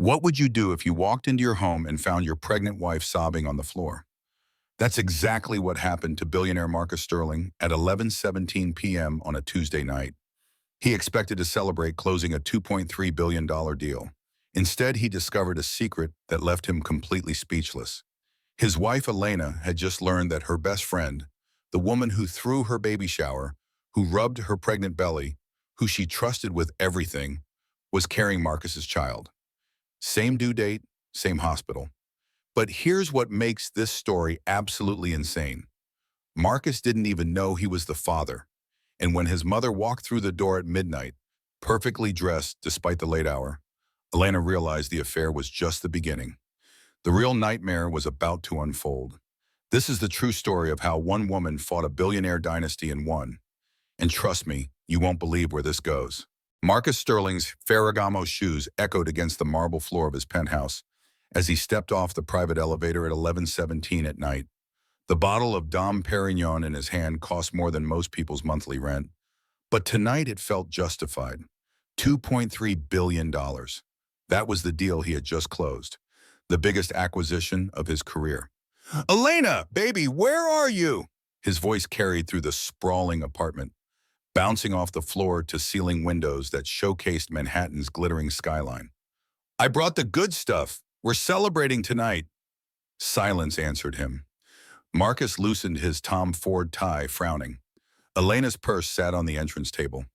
What would you do if you walked into your home and found your pregnant wife sobbing on the floor? That's exactly what happened to billionaire Marcus Sterling at 11:17 p.m. on a Tuesday night. He expected to celebrate closing a $2.3 billion deal. Instead, he discovered a secret that left him completely speechless. His wife, Elena, had just learned that her best friend, the woman who threw her baby shower, who rubbed her pregnant belly, who she trusted with everything, was carrying Marcus's child. Same due date, same hospital. But here's what makes this story absolutely insane. Marcus didn't even know he was the father. And when his mother walked through the door at midnight, perfectly dressed despite the late hour, Elena realized the affair was just the beginning. The real nightmare was about to unfold. This is the true story of how one woman fought a billionaire dynasty and won. And trust me, you won't believe where this goes. Marcus Sterling's Ferragamo shoes echoed against the marble floor of his penthouse as he stepped off the private elevator at 11:17 at night. The bottle of Dom Perignon in his hand cost more than most people's monthly rent. But tonight it felt justified. $2.3 billion. That was the deal he had just closed. The biggest acquisition of his career. "Elena, baby, where are you?" His voice carried through the sprawling apartment, bouncing off the floor to ceiling windows that showcased Manhattan's glittering skyline. "I brought the good stuff. We're celebrating tonight." Silence answered him. Marcus loosened his Tom Ford tie, frowning. Elena's purse sat on the entrance table.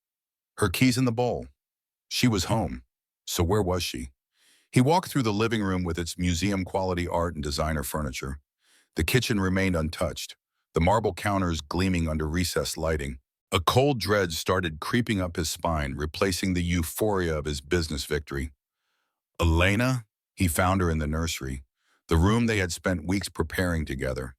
Her keys in the bowl. She was home. So where was she? He walked through the living room with its museum-quality art and designer furniture. The kitchen remained untouched, the marble counters gleaming under recessed lighting. A cold dread started creeping up his spine, replacing the euphoria of his business victory. Elena? He found her in the nursery, the room they had spent weeks preparing together.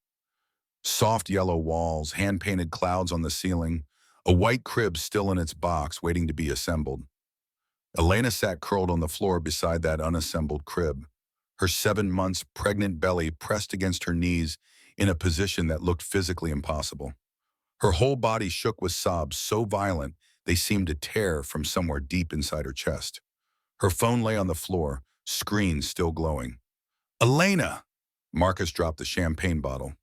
Soft yellow walls, hand-painted clouds on the ceiling, a white crib still in its box waiting to be assembled. Elena sat curled on the floor beside that unassembled crib, her 7 months pregnant belly pressed against her knees in a position that looked physically impossible. Her whole body shook with sobs so violent they seemed to tear from somewhere deep inside her chest. Her phone lay on the floor, screen still glowing. "Elena!" Marcus dropped the champagne bottle.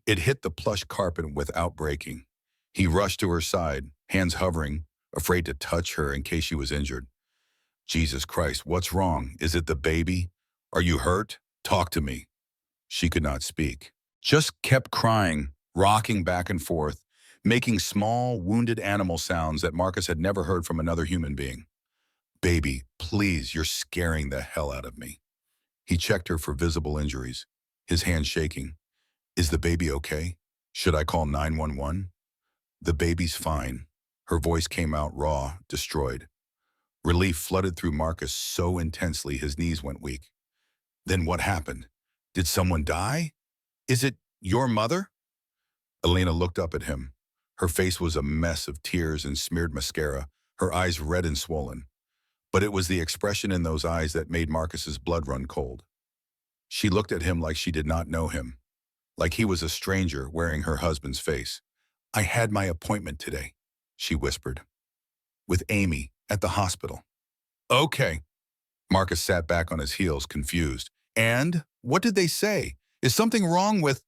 It hit the plush carpet without breaking. He rushed to her side, hands hovering, afraid to touch her in case she was injured. "Jesus Christ, what's wrong? Is it the baby? Are you hurt? Talk to me." She could not speak. Just kept crying, rocking back and forth, making small, wounded animal sounds that Marcus had never heard from another human being. "Baby, please, you're scaring the hell out of me." He checked her for visible injuries, his hand shaking. "Is the baby okay? Should I call 911? "The baby's fine." Her voice came out raw, destroyed. Relief flooded through Marcus so intensely his knees went weak. "Then what happened? Did someone die? Is it your mother?" Elena looked up at him. Her face was a mess of tears and smeared mascara, her eyes red and swollen. But it was the expression in those eyes that made Marcus's blood run cold. She looked at him like she did not know him, like he was a stranger wearing her husband's face. "I had my appointment today," she whispered. "With Amy, at the hospital." "Okay." Marcus sat back on his heels, confused. "And? What did they say? Is something wrong with—"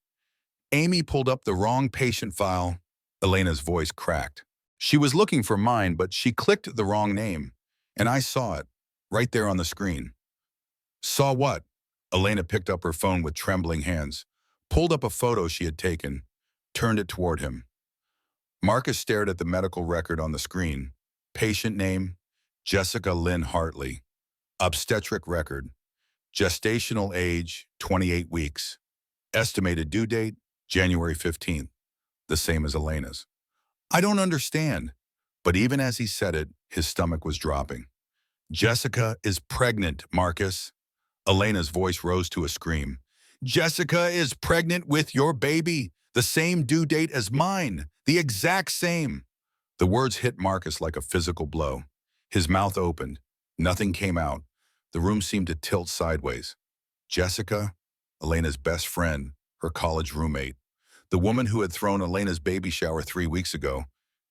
"Amy pulled up the wrong patient file." Elena's voice cracked. "She was looking for mine, but she clicked the wrong name. And I saw it, right there on the screen." "Saw what?" Elena picked up her phone with trembling hands, pulled up a photo she had taken, turned it toward him. Marcus stared at the medical record on the screen. Patient name, Jessica Lynn Hartley. Obstetric record, gestational age, 28 weeks. Estimated due date, January 15th, the same as Elena's. "I don't understand." But even as he said it, his stomach was dropping. "Jessica is pregnant, Marcus." Elena's voice rose to a scream. "Jessica is pregnant with your baby, the same due date as mine, the exact same." The words hit Marcus like a physical blow. His mouth opened. Nothing came out. The room seemed to tilt sideways. Jessica, Elena's best friend, her college roommate, the woman who had thrown Elena's baby shower 3 weeks ago.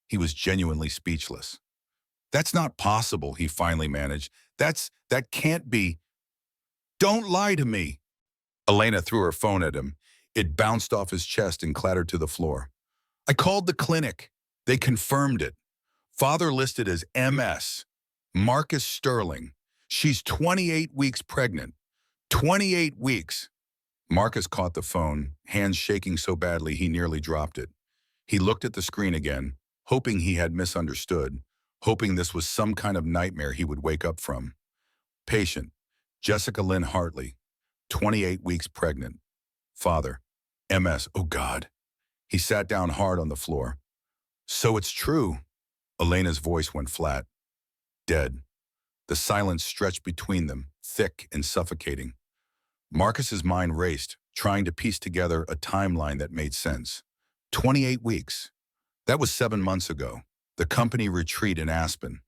He was genuinely speechless. "That's not possible," he finally managed. That can't be." Don't lie to me. Elena threw her phone at him. It bounced off his chest and clattered to the floor. I called the clinic. They confirmed it. Father listed as MS. Marcus Sterling. She's 28 weeks pregnant. 28 weeks. Marcus caught the phone, hands shaking so badly he nearly dropped it. He looked at the screen again, hoping he had misunderstood, hoping this was some kind of nightmare he would wake up from. Patient, Jessica Lynn Hartley, 28 weeks pregnant. Father, MS, oh God. He sat down hard on the floor. So it's true. Elena's voice went flat. Dead. The silence stretched between them, thick and suffocating. Marcus's mind raced, trying to piece together a timeline that made sense. 28 weeks. That was 7 months ago. The company retreat in Aspen.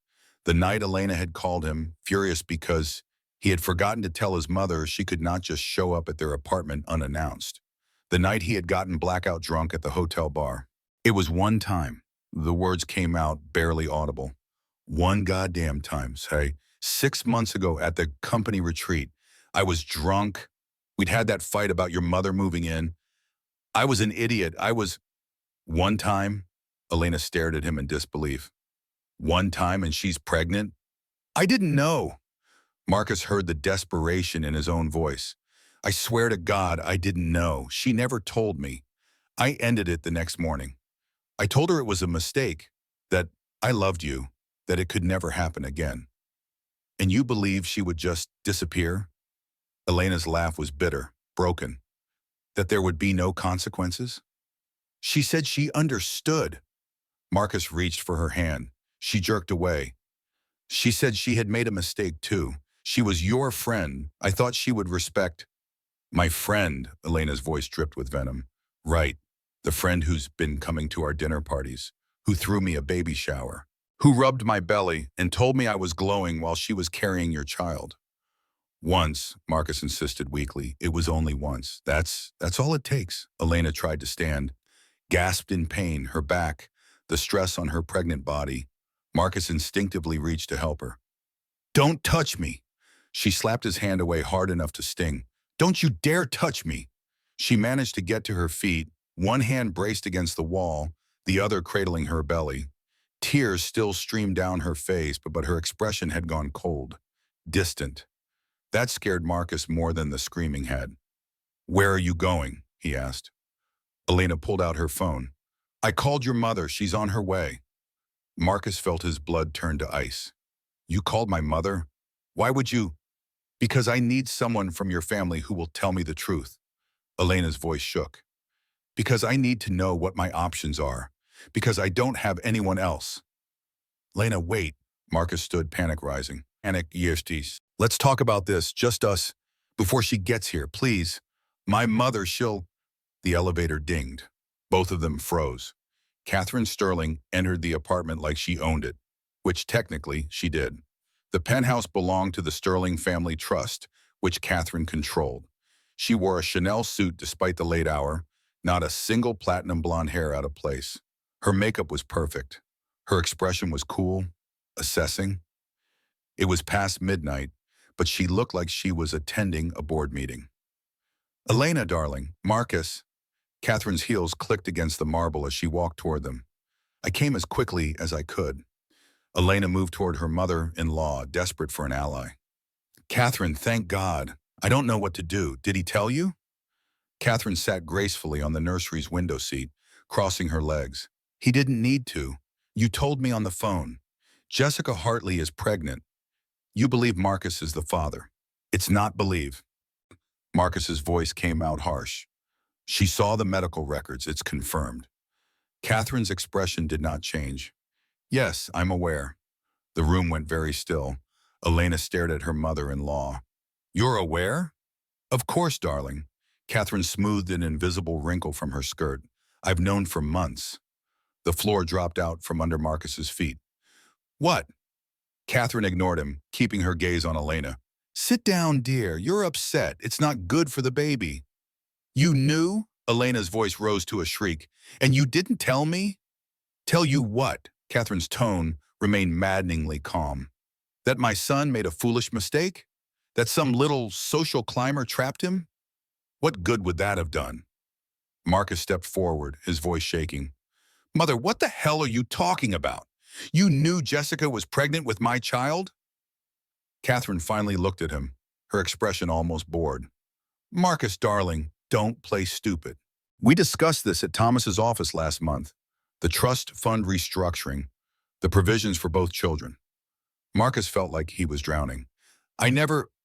The night Elena had called him, furious because he had forgotten to tell his mother she could not just show up at their apartment unannounced. The night he had gotten blackout drunk at the hotel bar. It was one time. The words came out barely audible. One goddamn time, say. 6 months ago at the company retreat, I was drunk. We'd had that fight about your mother moving in. I was an idiot. One time? Elena stared at him in disbelief. One time and she's pregnant? I didn't know. Marcus heard the desperation in his own voice. I swear to God, I didn't know. She never told me. I ended it the next morning. I told her it was a mistake, that I loved you, that it could never happen again. And you believe she would just disappear? Elena's laugh was bitter, broken. That there would be no consequences? She said she understood. Marcus reached for her hand. She jerked away. She said she had made a mistake too. She was your friend. I thought she would respect. My friend, Elena's voice dripped with venom. Right. The friend who's been coming to our dinner parties, who threw me a baby shower, who rubbed my belly and told me I was glowing while she was carrying your child. Once, Marcus insisted weakly. It was only once. That's all it takes. Elena tried to stand, gasped in pain, her back, the stress on her pregnant body. Marcus instinctively reached to help her. Don't touch me. She slapped his hand away hard enough to sting. Don't you dare touch me. She managed to get to her feet, one hand braced against the wall, the other cradling her belly. Tears still streamed down her face, but her expression had gone cold, distant. That scared Marcus more than the screaming had. Where are you going? He asked. Elena pulled out her phone. I called your mother. She's on her way. Marcus felt his blood turn to ice. You called my mother? Why would you? Because I need someone from your family who will tell me the truth. Elena's voice shook. Because I need to know what my options are. Because I don't have anyone else. Lena, wait. Marcus stood, panic rising. Panic, Yestis. Let's talk about this, just us. Before she gets here, please. My mother, she'll... The elevator dinged. Both of them froze. Catherine Sterling entered the apartment like she owned it, which technically she did. The penthouse belonged to the Sterling Family Trust, which Catherine controlled. She wore a Chanel suit despite the late hour, not a single platinum blonde hair out of place. Her makeup was perfect. Her expression was cool, assessing. It was past midnight, but she looked like she was attending a board meeting. Elena, darling, Marcus. Catherine's heels clicked against the marble as she walked toward them. I came as quickly as I could. Elena moved toward her mother-in-law, desperate for an ally. Catherine, thank God. I don't know what to do. Did he tell you? Catherine sat gracefully on the nursery's window seat, crossing her legs. He didn't need to. You told me on the phone. Jessica Hartley is pregnant. You believe Marcus is the father. It's not believe. Marcus's voice came out harsh. She saw the medical records. It's confirmed. Catherine's expression did not change. Yes, I'm aware. The room went very still. Elena stared at her mother-in-law. You're aware? Of course, darling. Catherine smoothed an invisible wrinkle from her skirt. I've known for months. The floor dropped out from under Marcus's feet. What? Catherine ignored him, keeping her gaze on Elena. Sit down, dear. You're upset. It's not good for the baby. You knew? Elena's voice rose to a shriek. And you didn't tell me? Tell you what? Catherine's tone remained maddeningly calm. That my son made a foolish mistake? That some little social climber trapped him? What good would that have done? Marcus stepped forward, his voice shaking. Mother, what the hell are you talking about? You knew Jessica was pregnant with my child? Catherine finally looked at him, her expression almost bored. Marcus, darling, don't play stupid. We discussed this at Thomas's office last month. The trust fund restructuring, the provisions for both children. Marcus felt like he was drowning.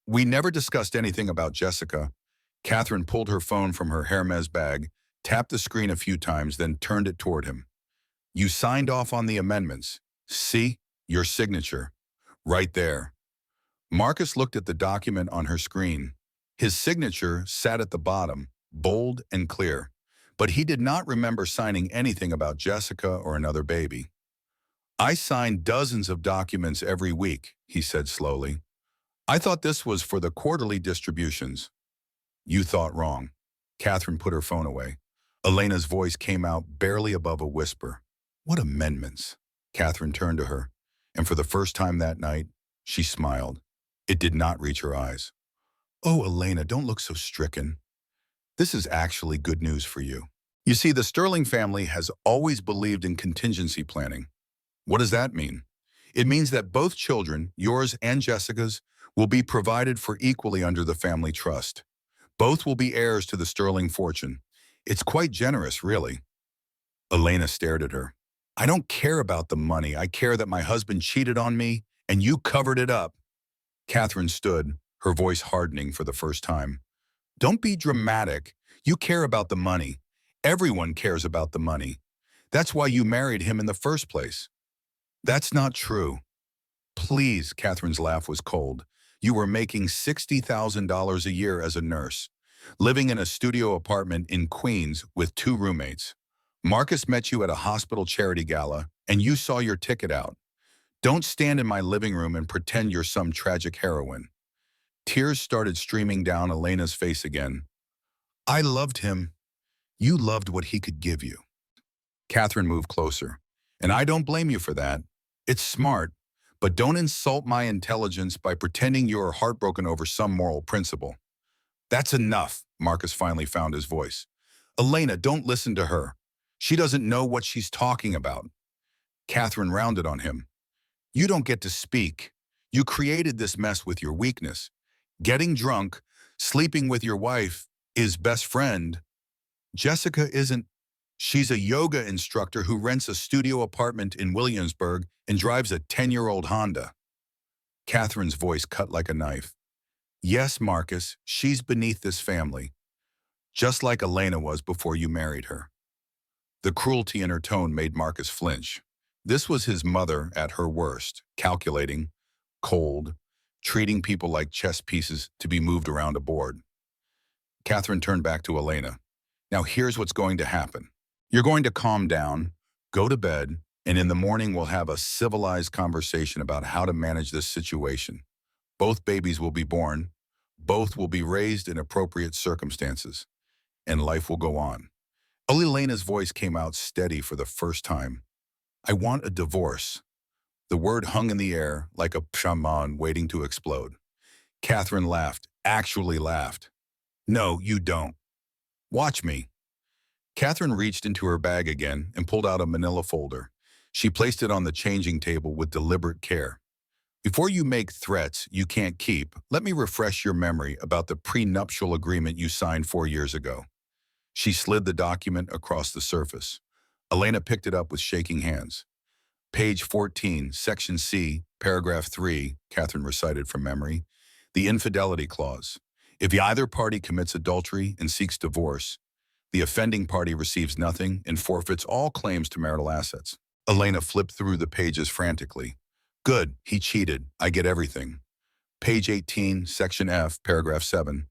We never discussed anything about Jessica. Catherine pulled her phone from her Hermes bag, tapped the screen a few times, then turned it toward him. You signed off on the amendments. See? Your signature. Right there. Marcus looked at the document on her screen. His signature sat at the bottom, bold and clear. But he did not remember signing anything about Jessica or another baby. I sign dozens of documents every week, he said slowly. I thought this was for the quarterly distributions. You thought wrong. Catherine put her phone away. Elena's voice came out barely above a whisper. What amendments? Catherine turned to her, and for the first time that night, she smiled. It did not reach her eyes. Oh, Elena, don't look so stricken. This is actually good news for you. You see, the Sterling family has always believed in contingency planning. What does that mean? It means that both children, yours and Jessica's, will be provided for equally under the family trust. Both will be heirs to the Sterling fortune. It's quite generous, really. Elena stared at her. I don't care about the money. I care that my husband cheated on me, and you covered it up. Catherine stood, her voice hardening for the first time. Don't be dramatic. You care about the money. Everyone cares about the money. That's why you married him in the first place. That's not true. Please, Catherine's laugh was cold. You were making $60,000 a year as a nurse, living in a studio apartment in Queens with 2 roommates. Marcus met you at a hospital charity gala, and you saw your ticket out. Don't stand in my living room and pretend you're some tragic heroine. Tears started streaming down Elena's face again. I loved him. You loved what he could give you. Catherine moved closer. And I don't blame you for that. It's smart, but don't insult my intelligence by pretending you're heartbroken over some moral principle. That's enough, Marcus finally found his voice. Elena, don't listen to her. She doesn't know what she's talking about. Catherine rounded on him. You don't get to speak. You created this mess with your weakness. Getting drunk, sleeping with your wife, his best friend. Jessica isn't. She's a yoga instructor who rents a studio apartment in Williamsburg and drives a 10-year-old Honda. Catherine's voice cut like a knife. Yes, Marcus, she's beneath this family, just like Elena was before you married her. The cruelty in her tone made Marcus flinch. This was his mother at her worst, calculating, cold, treating people like chess pieces to be moved around a board. Catherine turned back to Elena. Now here's what's going to happen. You're going to calm down, go to bed, and in the morning we'll have a civilized conversation about how to manage this situation. Both babies will be born, both will be raised in appropriate circumstances, and life will go on. Elena's voice came out steady for the first time. I want a divorce. The word hung in the air like a shaman waiting to explode. Catherine laughed, actually laughed. No, you don't. Watch me. Catherine reached into her bag again and pulled out a manila folder. She placed it on the changing table with deliberate care. Before you make threats you can't keep, let me refresh your memory about the prenuptial agreement you signed 4 years ago. She slid the document across the surface. Elena picked it up with shaking hands. Page 14, Section C, Paragraph 3, Catherine recited from memory. The infidelity clause. If either party commits adultery and seeks divorce, the offending party receives nothing and forfeits all claims to marital assets. Elena flipped through the pages frantically. Good, he cheated. I get everything. Page 18, Section F, Paragraph 7.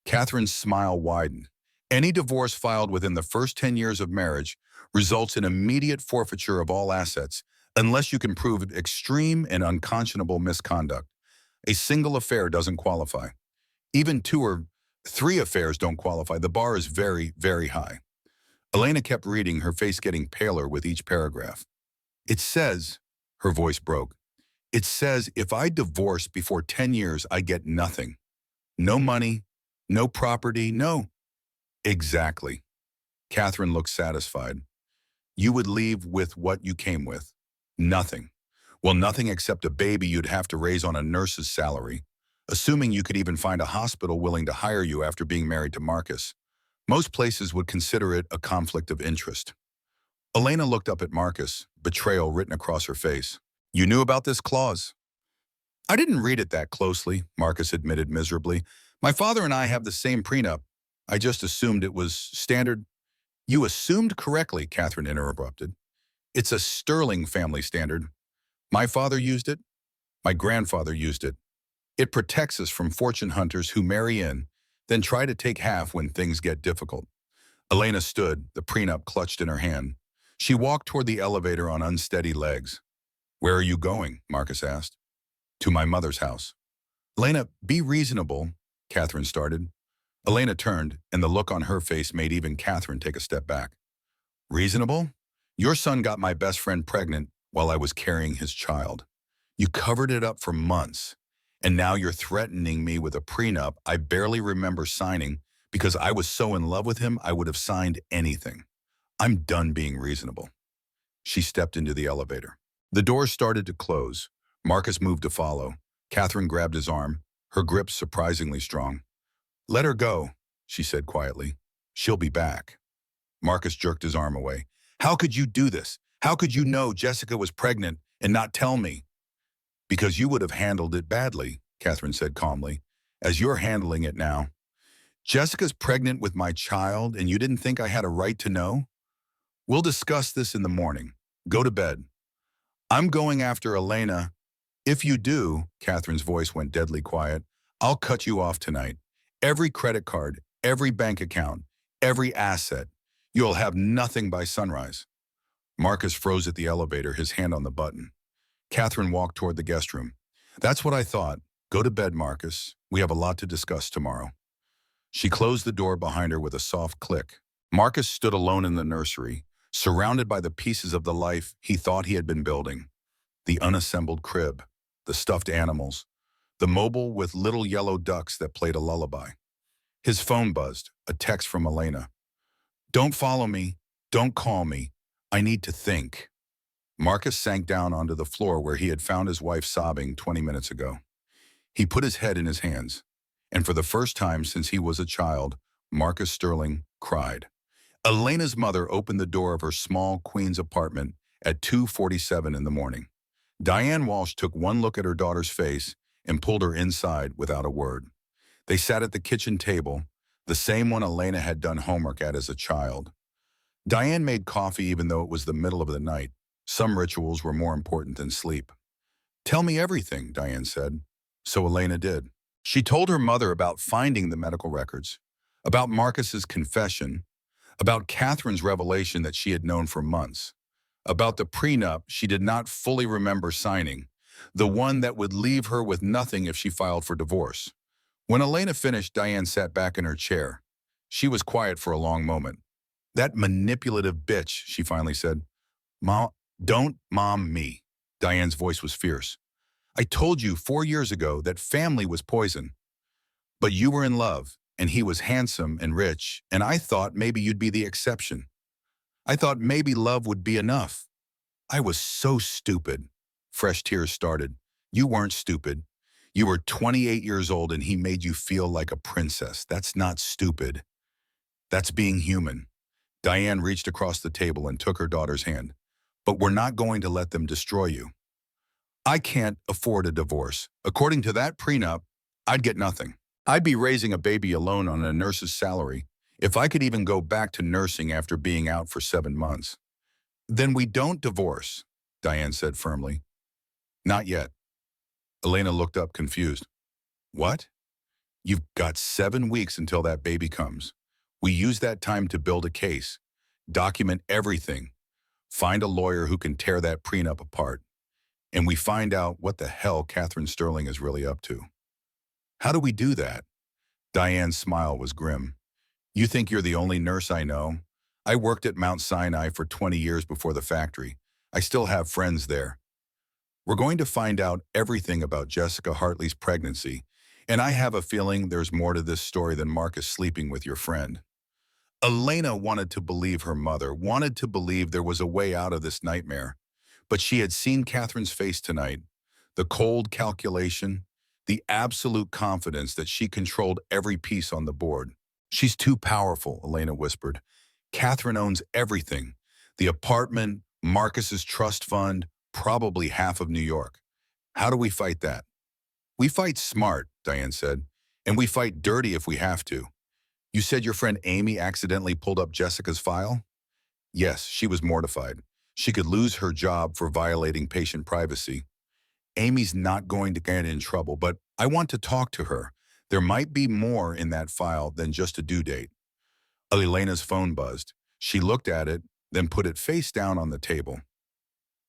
Catherine's smile widened. Any divorce filed within the first 10 years of marriage results in immediate forfeiture of all assets unless you can prove extreme and unconscionable misconduct. A single affair doesn't qualify. Even 2 or 3 affairs don't qualify. The bar is very, very high. Elena kept reading, her face getting paler with each paragraph. It says, her voice broke, It says if I divorce before 10 years, I get nothing. No money, no property, no. Exactly. Catherine looked satisfied. You would leave with what you came with. Nothing. Well, nothing except a baby you'd have to raise on a nurse's salary, assuming you could even find a hospital willing to hire you after being married to Marcus. Most places would consider it a conflict of interest. Elena looked up at Marcus, betrayal written across her face. You knew about this clause? I didn't read it that closely, Marcus admitted miserably. My father and I have the same prenup. I just assumed it was standard. You assumed correctly, Catherine interrupted. It's a sterling family standard. My father used it. My grandfather used it. It protects us from fortune hunters who marry in, then try to take half when things get difficult. Elena stood, the prenup clutched in her hand. She walked toward the elevator on unsteady legs. Where are you going? Marcus asked. To my mother's house. Elena, be reasonable, Catherine started. Elena turned, and the look on her face made even Catherine take a step back. Reasonable? Your son got my best friend pregnant while I was carrying his child. You covered it up for months, and now you're threatening me with a prenup I barely remember signing because I was so in love with him I would have signed anything. I'm done being reasonable. She stepped into the elevator. The doors started to close. Marcus moved to follow. Catherine grabbed his arm, her grip surprisingly strong. Let her go, she said quietly. She'll be back. Marcus jerked his arm away. How could you do this? How could you know Jessica was pregnant and not tell me? Because you would have handled it badly, Catherine said calmly, as you're handling it now. Jessica's pregnant with my child and you didn't think I had a right to know? We'll discuss this in the morning. Go to bed. I'm going after Elena. If you do, Catherine's voice went deadly quiet, I'll cut you off tonight. Every credit card, every bank account, every asset. You'll have nothing by sunrise. Marcus froze at the elevator, his hand on the button. Catherine walked toward the guest room. That's what I thought. Go to bed, Marcus. We have a lot to discuss tomorrow. She closed the door behind her with a soft click. Marcus stood alone in the nursery, surrounded by the pieces of the life he thought he had been building. The unassembled crib, the stuffed animals, the mobile with little yellow ducks that played a lullaby. His phone buzzed, a text from Elena. Don't follow me. Don't call me. I need to think. Marcus sank down onto the floor where he had found his wife sobbing 20 minutes ago. He put his head in his hands, and for the first time since he was a child, Marcus Sterling cried. Elena's mother opened the door of her small Queens apartment at 2:47 in the morning. Diane Walsh took one look at her daughter's face and pulled her inside without a word. They sat at the kitchen table, the same one Elena had done homework at as a child. Diane made coffee even though it was the middle of the night. Some rituals were more important than sleep. Tell me everything, Diane said. So Elena did. She told her mother about finding the medical records, about Marcus's confession, about Catherine's revelation that she had known for months, about the prenup she did not fully remember signing, the one that would leave her with nothing if she filed for divorce. When Elena finished, Diane sat back in her chair. She was quiet for a long moment. That manipulative bitch, she finally said. Mom, don't mom me. Diane's voice was fierce. I told you 4 years ago that family was poison. But you were in love, and he was handsome and rich, and I thought maybe you'd be the exception. I thought maybe love would be enough. I was so stupid. Fresh tears started. You weren't stupid. You were 28 years old and he made you feel like a princess. That's not stupid. That's being human. Diane reached across the table and took her daughter's hand. But we're not going to let them destroy you. I can't afford a divorce. According to that prenup, I'd get nothing. I'd be raising a baby alone on a nurse's salary, if I could even go back to nursing after being out for 7 months. Then we don't divorce, Diane said firmly. Not yet. Elena looked up confused. What? You've got 7 weeks until that baby comes. We use that time to build a case, document everything, find a lawyer who can tear that prenup apart, and we find out what the hell Catherine Sterling is really up to. How do we do that? Diane's smile was grim. You think you're the only nurse I know? I worked at Mount Sinai for 20 years before the factory. I still have friends there. We're going to find out everything about Jessica Hartley's pregnancy, and I have a feeling there's more to this story than Marcus sleeping with your friend. Elena wanted to believe her mother, wanted to believe there was a way out of this nightmare. But she had seen Catherine's face tonight, the cold calculation, the absolute confidence that she controlled every piece on the board. She's too powerful, Elena whispered. Catherine owns everything. The apartment, Marcus's trust fund, probably half of New York. How do we fight that? We fight smart, Diane said, and we fight dirty if we have to. You said your friend Amy accidentally pulled up Jessica's file? Yes, she was mortified. She could lose her job for violating patient privacy. Amy's not going to get in trouble, but I want to talk to her. There might be more in that file than just a due date. Elena's phone buzzed. She looked at it, then put it face down on the table.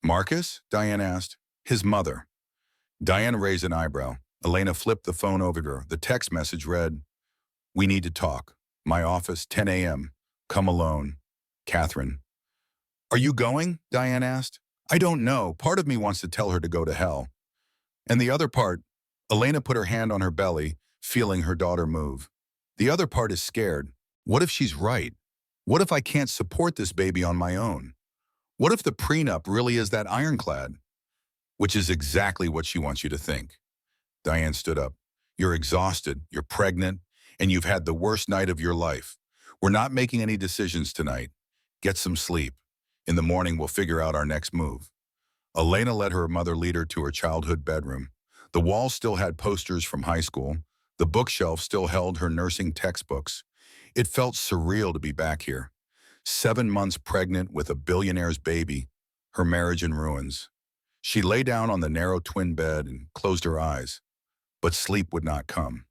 Marcus? Diane asked. His mother. Diane raised an eyebrow. Elena flipped the phone over to her. The text message read, "We need to talk. My office, 10 a.m. Come alone. Catherine." Are you going? Diane asked. I don't know. Part of me wants to tell her to go to hell. And the other part, Elena put her hand on her belly, feeling her daughter move. The other part is scared. What if she's right? What if I can't support this baby on my own? What if the prenup really is that ironclad? Which is exactly what she wants you to think. Diane stood up. You're exhausted, you're pregnant, and you've had the worst night of your life. We're not making any decisions tonight. Get some sleep. In the morning, we'll figure out our next move. Elena let her mother lead her to her childhood bedroom. The walls still had posters from high school. The bookshelf still held her nursing textbooks. It felt surreal to be back here. 7 months pregnant with a billionaire's baby, her marriage in ruins. She lay down on the narrow twin bed and closed her eyes. But sleep would not come.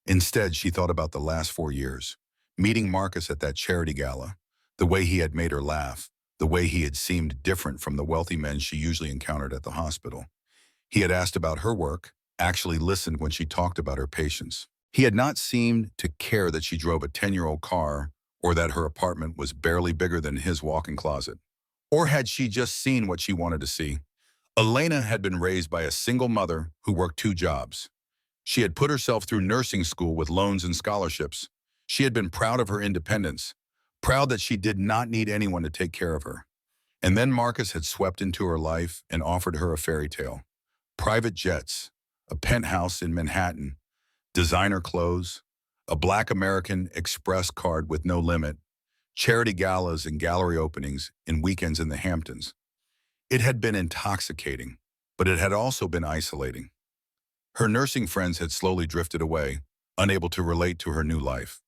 Instead, she thought about the last 4 years. Meeting Marcus at that charity gala, the way he had made her laugh, the way he had seemed different from the wealthy men she usually encountered at the hospital. He had asked about her work, actually listened when she talked about her patients. He had not seemed to care that she drove a 10-year-old car or that her apartment was barely bigger than his walk-in closet. Or had she just seen what she wanted to see? Elena had been raised by a single mother who worked 2 jobs. She had put herself through nursing school with loans and scholarships. She had been proud of her independence, proud that she did not need anyone to take care of her. And then Marcus had swept into her life and offered her a fairy tale. Private jets, a penthouse in Manhattan, designer clothes, a Black American Express card with no limit, charity galas and gallery openings and weekends in the Hamptons. It had been intoxicating, but it had also been isolating. Her nursing friends had slowly drifted away, unable to relate to her new life.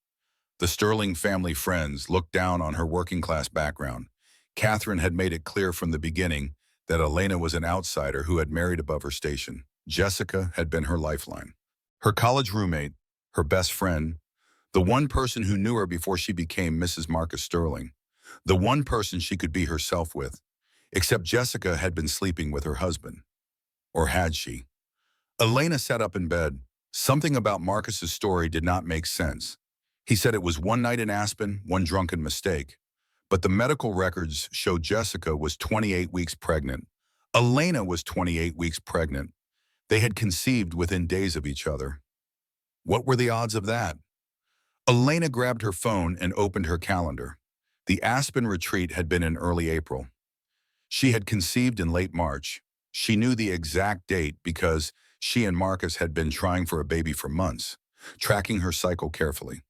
The Sterling family friends looked down on her working-class background. Catherine had made it clear from the beginning that Elena was an outsider who had married above her station. Jessica had been her lifeline. Her college roommate, her best friend, the one person who knew her before she became Mrs. Marcus Sterling, the one person she could be herself with, except Jessica had been sleeping with her husband. Or had she? Elena sat up in bed. Something about Marcus's story did not make sense. He said it was one night in Aspen, one drunken mistake. But the medical records showed Jessica was 28 weeks pregnant. Elena was 28 weeks pregnant. They had conceived within days of each other. What were the odds of that? Elena grabbed her phone and opened her calendar. The Aspen retreat had been in early April. She had conceived in late March. She knew the exact date because she and Marcus had been trying for a baby for months, tracking her cycle carefully.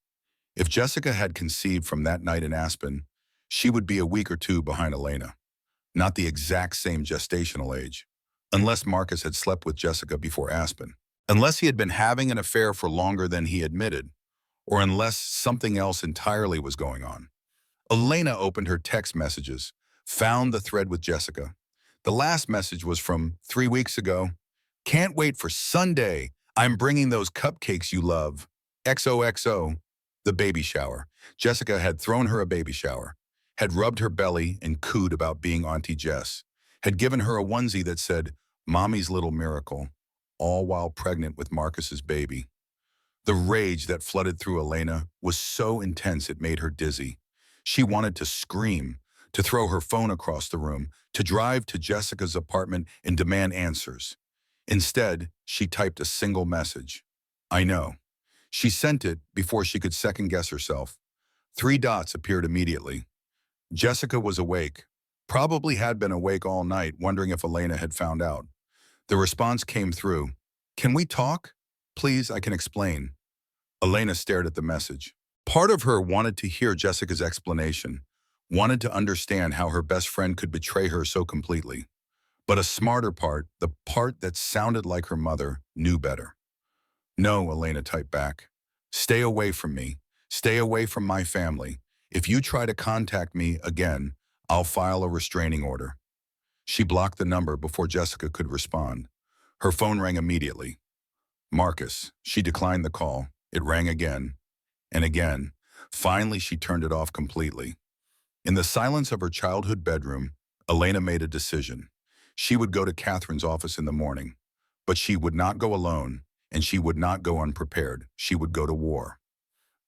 If Jessica had conceived from that night in Aspen, she would be a week or 2 behind Elena, not the exact same gestational age, unless Marcus had slept with Jessica before Aspen, unless he had been having an affair for longer than he admitted, or unless something else entirely was going on. Elena opened her text messages, found the thread with Jessica. The last message was from 3 weeks ago. Can't wait for Sunday. I'm bringing those cupcakes you love. XOXO. The baby shower. Jessica had thrown her a baby shower, had rubbed her belly and cooed about being Auntie Jess, had given her a onesie that said, Mommy's Little Miracle, all while pregnant with Marcus's baby. The rage that flooded through Elena was so intense it made her dizzy. She wanted to scream, to throw her phone across the room, to drive to Jessica's apartment and demand answers. Instead, she typed a single message. I know. She sent it before she could second-guess herself. 3 dots appeared immediately. Jessica was awake, probably had been awake all night, wondering if Elena had found out. The response came through. Can we talk? Please, I can explain. Elena stared at the message. Part of her wanted to hear Jessica's explanation, wanted to understand how her best friend could betray her so completely. But a smarter part, the part that sounded like her mother, knew better. No, Elena typed back. Stay away from me. Stay away from my family. If you try to contact me again, I'll file a restraining order. She blocked the number before Jessica could respond. Her phone rang immediately. Marcus. She declined the call. It rang again and again. Finally, she turned it off completely. In the silence of her childhood bedroom, Elena made a decision. She would go to Catherine's office in the morning, but she would not go alone, and she would not go unprepared. She would go to war.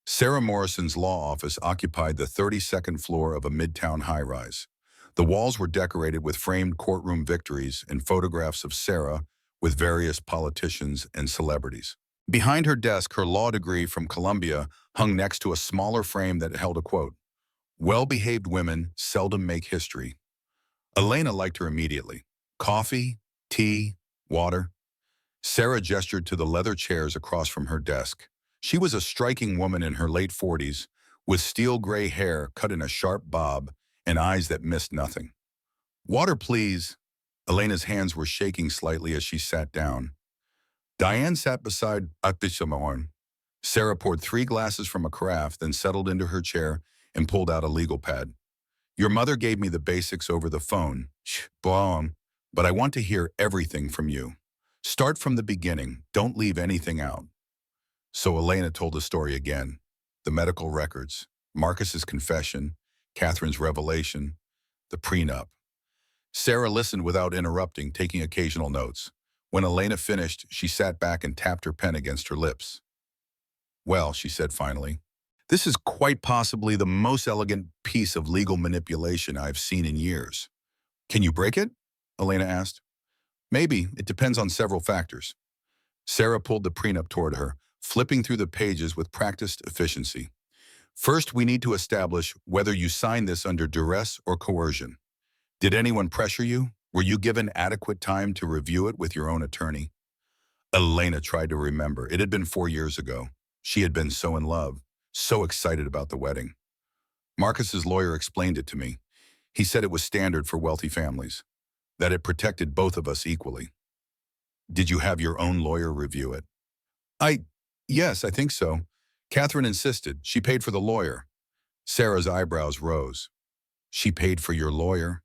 Sarah Morrison's law office occupied the 32nd floor of a midtown high-rise. The walls were decorated with framed courtroom victories and photographs of Sarah with various politicians and celebrities. Behind her desk, her law degree from Columbia hung next to a smaller frame that held a quote, "Well-behaved women seldom make history." Elena liked her immediately. Coffee, tea, water. Sarah gestured to the leather chairs across from her desk. She was a striking woman in her late 40s, with steel gray hair cut in a sharp bob and eyes that missed nothing. Water, please. Elena's hands were shaking slightly as she sat down. Diane sat beside Atishamorn. Sarah poured 3 glasses from a carafe, then settled into her chair and pulled out a legal pad. Your mother gave me the basics over the phone. Boom. But I want to hear everything from you. Start from the beginning. Don't leave anything out. So Elena told the story again. The medical records, Marcus's confession, Catherine's revelation, the prenup. Sarah listened without interrupting, taking occasional notes. When Elena finished, she sat back and tapped her pen against her lips. Well, she said finally, this is quite possibly the most elegant piece of legal manipulation I've seen in years. Can you break it? Elena asked. Maybe. It depends on several factors. Sarah pulled the prenup toward her, flipping through the pages with practiced efficiency. First, we need to establish whether you signed this under duress or coercion. Did anyone pressure you? Were you given adequate time to review it with your own attorney? Elena tried to remember. It had been 4 years ago. She had been so in love, so excited about the wedding. Marcus's lawyer explained it to me. He said it was standard for wealthy families, that it protected both of us equally. Did you have your own lawyer review it? Yes, I think so. Catherine insisted. She paid for the lawyer. Sarah's eyebrows rose. She paid for your lawyer?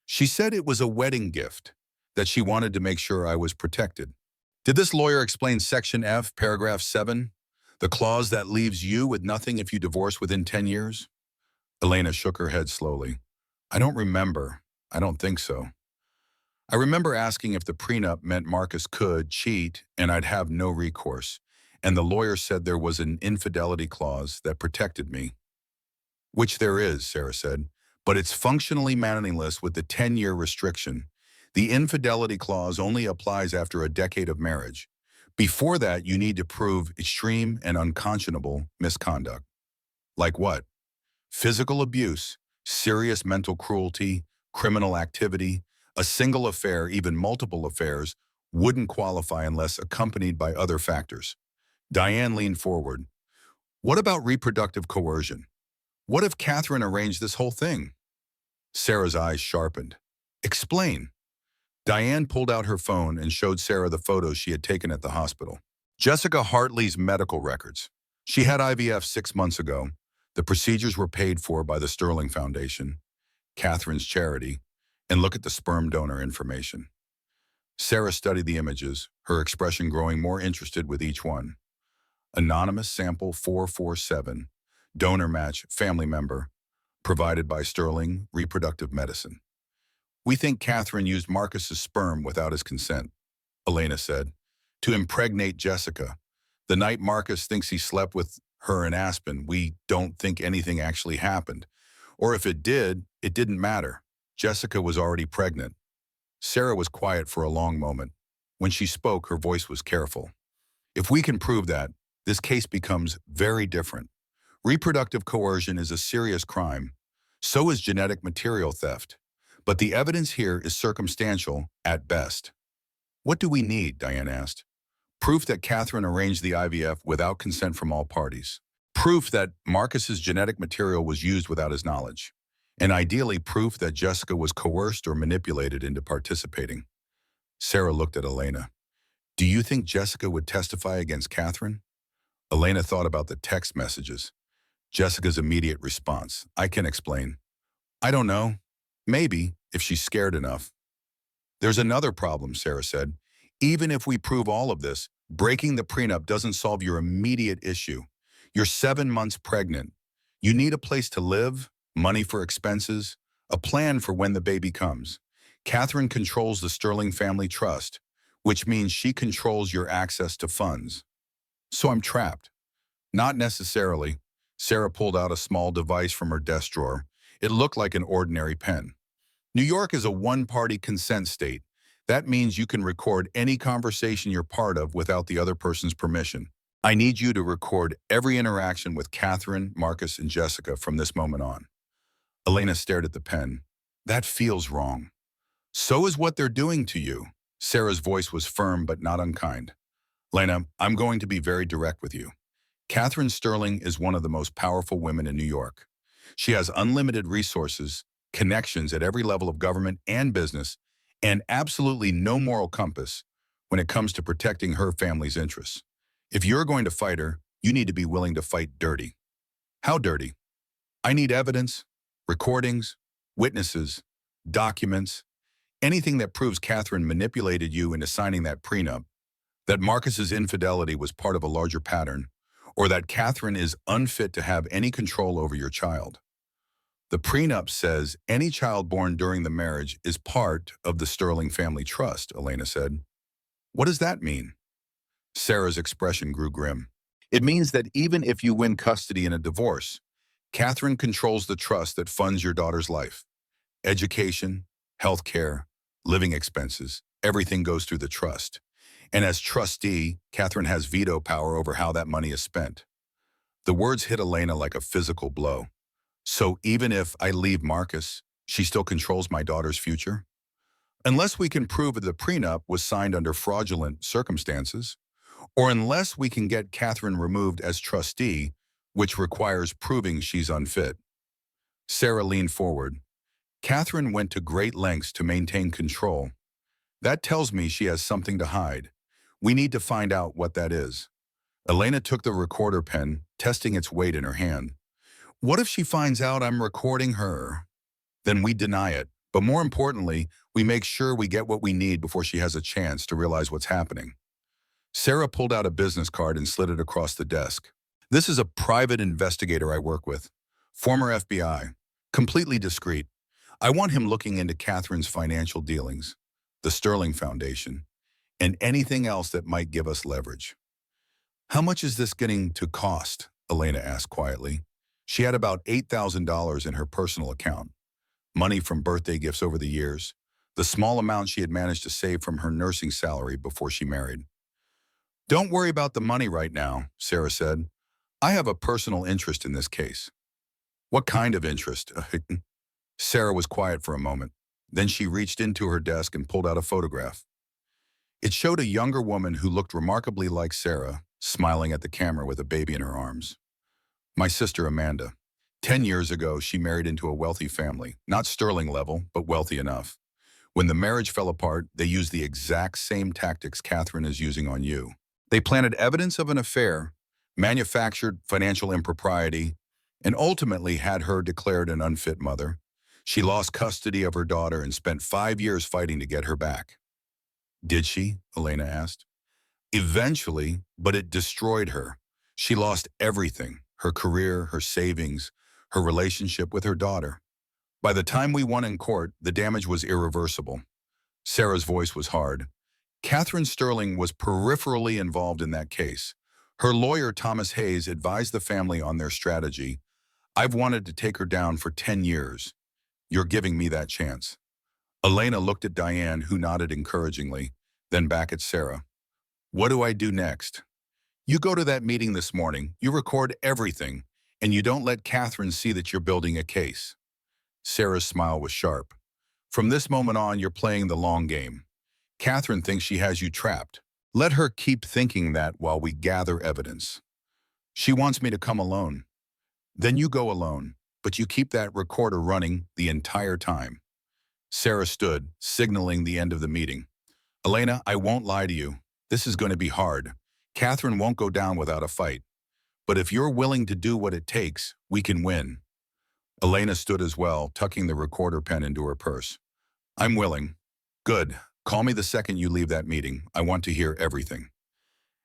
She said it was a wedding gift, that she wanted to make sure I was protected. Did this lawyer explain Section F, Paragraph 7, the clause that leaves you with nothing if you divorce within 10 years? Elena shook her head slowly. I don't remember. I don't think so. I remember asking if the prenup meant Marcus could cheat and I'd have no recourse, and the lawyer said there was an infidelity clause that protected me. Which there is, Sarah said, but it's functionally meaningless with the 10-year restriction. The infidelity clause only applies after a decade of marriage. Before that, you need to prove extreme and unconscionable misconduct. Like what? Physical abuse, serious mental cruelty, criminal activity. A single affair, even multiple affairs, wouldn't qualify unless accompanied by other factors. Diane leaned forward. What about reproductive coercion? What if Catherine arranged this whole thing? Sarah's eyes sharpened. Explain. Diane pulled out her phone and showed Sarah the photos she had taken at the hospital. Jessica Hartley's medical records. She had IVF 6 months ago. The procedures were paid for by the Sterling Foundation, Catherine's charity, and look at the sperm donor information. Sarah studied the images, her expression growing more interested with each one. Anonymous sample 447, donor match, family member, provided by Sterling Reproductive Medicine. We think Catherine used Marcus's sperm without his consent, Elena said, to impregnate Jessica. The night Marcus thinks he slept with her in Aspen, we don't think anything actually happened. Or if it did, it didn't matter. Jessica was already pregnant. Sarah was quiet for a long moment. When she spoke, her voice was careful. If we can prove that, this case becomes very different. Reproductive coercion is a serious crime. So is genetic material theft. But the evidence here is circumstantial at best. What do we need? Diane asked. Proof that Catherine arranged the IVF without consent from all parties. Proof that Marcus's genetic material was used without his knowledge. And ideally, proof that Jessica was coerced or manipulated into participating. Sarah looked at Elena. Do you think Jessica would testify against Catherine? Elena thought about the text messages. Jessica's immediate response. I can explain. I don't know. Maybe, if she's scared enough. There's another problem, Sarah said. Even if we prove all of this, breaking the prenup doesn't solve your immediate issue. You're 7 months pregnant. You need a place to live, money for expenses, a plan for when the baby comes. Catherine controls the Sterling family trust, which means she controls your access to funds. So I'm trapped. Not necessarily. Sarah pulled out a small device from her desk drawer. It looked like an ordinary pen. New York is a one-party consent state. That means you can record any conversation you're part of without the other person's permission. I need you to record every interaction with Catherine, Marcus, and Jessica from this moment on. Elena stared at the pen. That feels wrong. So is what they're doing to you. Sarah's voice was firm but not unkind. Elena, I'm going to be very direct with you. Catherine Sterling is one of the most powerful women in New York. She has unlimited resources, connections at every level of government and business, and absolutely no moral compass when it comes to protecting her family's interests. If you're going to fight her, you need to be willing to fight dirty. How dirty? I need evidence, recordings, witnesses, documents, anything that proves Catherine manipulated you into signing that prenup, that Marcus's infidelity was part of a larger pattern, or that Catherine is unfit to have any control over your child. The prenup says any child born during the marriage is part of the Sterling family trust, Elena said. What does that mean? Sarah's expression grew grim. It means that even if you win custody in a divorce, Catherine controls the trust that funds your daughter's life. Education, health care, living expenses, everything goes through the trust. And as trustee, Catherine has veto power over how that money is spent. The words hit Elena like a physical blow. So even if I leave Marcus, she still controls my daughter's future? Unless we can prove that the prenup was signed under fraudulent circumstances, or unless we can get Catherine removed as trustee, which requires proving she's unfit. Sarah leaned forward. Catherine went to great lengths to maintain control. That tells me she has something to hide. We need to find out what that is. Elena took the recorder pen, testing its weight in her hand. What if she finds out I'm recording her? Then we deny it. But more importantly, we make sure we get what we need before she has a chance to realize what's happening. Sarah pulled out a business card and slid it across the desk. This is a private investigator I work with, former FBI, completely discreet. I want him looking into Catherine's financial dealings, the Sterling Foundation, and anything else that might give us leverage. How much is this getting to cost? Elena asked quietly. She had about $8,000 in her personal account, money from birthday gifts over the years, the small amount she had managed to save from her nursing salary before she married. Don't worry about the money right now, Sarah said. I have a personal interest in this case. What kind of interest? Sarah was quiet for a moment. Then she reached into her desk and pulled out a photograph. It showed a younger woman who looked remarkably like Sarah, smiling at the camera with a baby in her arms. My sister Amanda. 10 years ago, she married into a wealthy family, not Sterling level, but wealthy enough. When the marriage fell apart, they used the exact same tactics Catherine is using on you. They planted evidence of an affair, manufactured financial impropriety, and ultimately had her declared an unfit mother. She lost custody of her daughter and spent 5 years fighting to get her back. Did she? Elena asked. Eventually, but it destroyed her. She lost everything, her career, her savings, her relationship with her daughter. By the time we won in court, the damage was irreversible. Sarah's voice was hard. Catherine Sterling was peripherally involved in that case. Her lawyer, Thomas Hayes, advised the family on their strategy. I've wanted to take her down for 10 years. You're giving me that chance. Elena looked at Diane, who nodded encouragingly, then back at Sarah. What do I do next? You go to that meeting this morning, you record everything, and you don't let Catherine see that you're building a case. Sarah's smile was sharp. From this moment on, you're playing the long game. Catherine thinks she has you trapped. Let her keep thinking that while we gather evidence. She wants me to come alone. Then you go alone, but you keep that recorder running the entire time. Sarah stood, signaling the end of the meeting. Elena, I won't lie to you. This is going to be hard. Catherine won't go down without a fight. But if you're willing to do what it takes, we can win. Elena stood as well, tucking the recorder pen into her purse. I'm willing. Good. Call me the second you leave that meeting. I want to hear everything.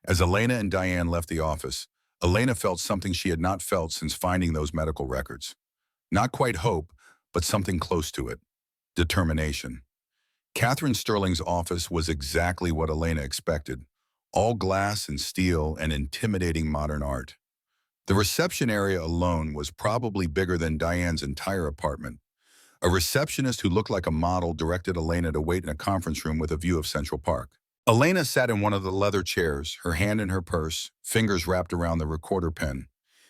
As Elena and Diane left the office, Elena felt something she had not felt since finding those medical records. Not quite hope, but something close to it. Determination. Catherine Sterling's office was exactly what Elena expected. All glass and steel and intimidating modern art. The reception area alone was probably bigger than Diane's entire apartment. A receptionist who looked like a model directed Elena to wait in a conference room with a view of Central Park. Elena sat in one of the leather chairs, her hand in her purse, fingers wrapped around the recorder pen.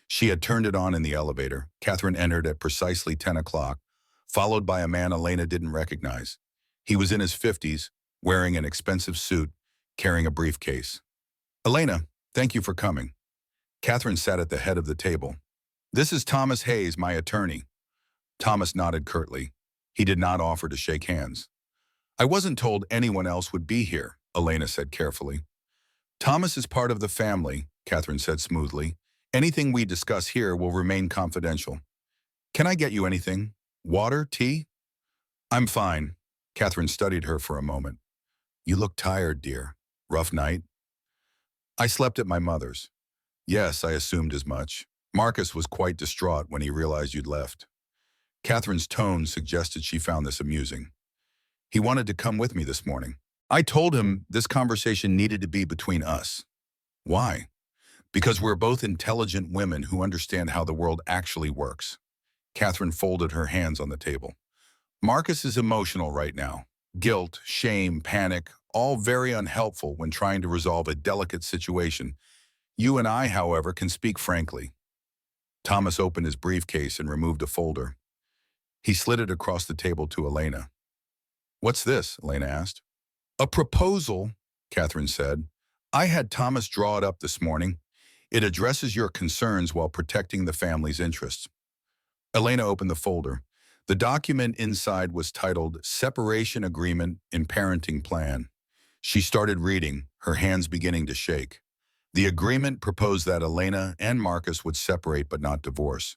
She had turned it on in the elevator. Catherine entered at precisely 10 o'clock, followed by a man Elena didn't recognize. He was in his 50s, wearing an expensive suit, carrying a briefcase. Elena, thank you for coming. Catherine sat at the head of the table. This is Thomas Hayes, my attorney. Thomas nodded curtly. He did not offer to shake hands. I wasn't told anyone else would be here, Elena said carefully. Thomas is part of the family, Catherine said smoothly. Anything we discuss here will remain confidential. Can I get you anything? Water? Tea? I'm fine. Catherine studied her for a moment. You look tired, dear. Rough night? I slept at my mother's. Yes, I assumed as much. Marcus was quite distraught when he realized you'd left. Catherine's tone suggested she found this amusing. He wanted to come with me this morning. I told him this conversation needed to be between us. Why? Because we're both intelligent women who understand how the world actually works. Catherine folded her hands on the table. Marcus is emotional right now. Guilt, shame, panic, all very unhelpful when trying to resolve a delicate situation. You and I, however, can speak frankly. Thomas opened his briefcase and removed a folder. He slid it across the table to Elena. What's this? Elena asked. A proposal, Catherine said. I had Thomas draw it up this morning. It addresses your concerns while protecting the family's interests. Elena opened the folder. The document inside was titled Separation Agreement in Parenting Plan. She started reading, her hands beginning to shake. The agreement proposed that Elena and Marcus would separate but not divorce.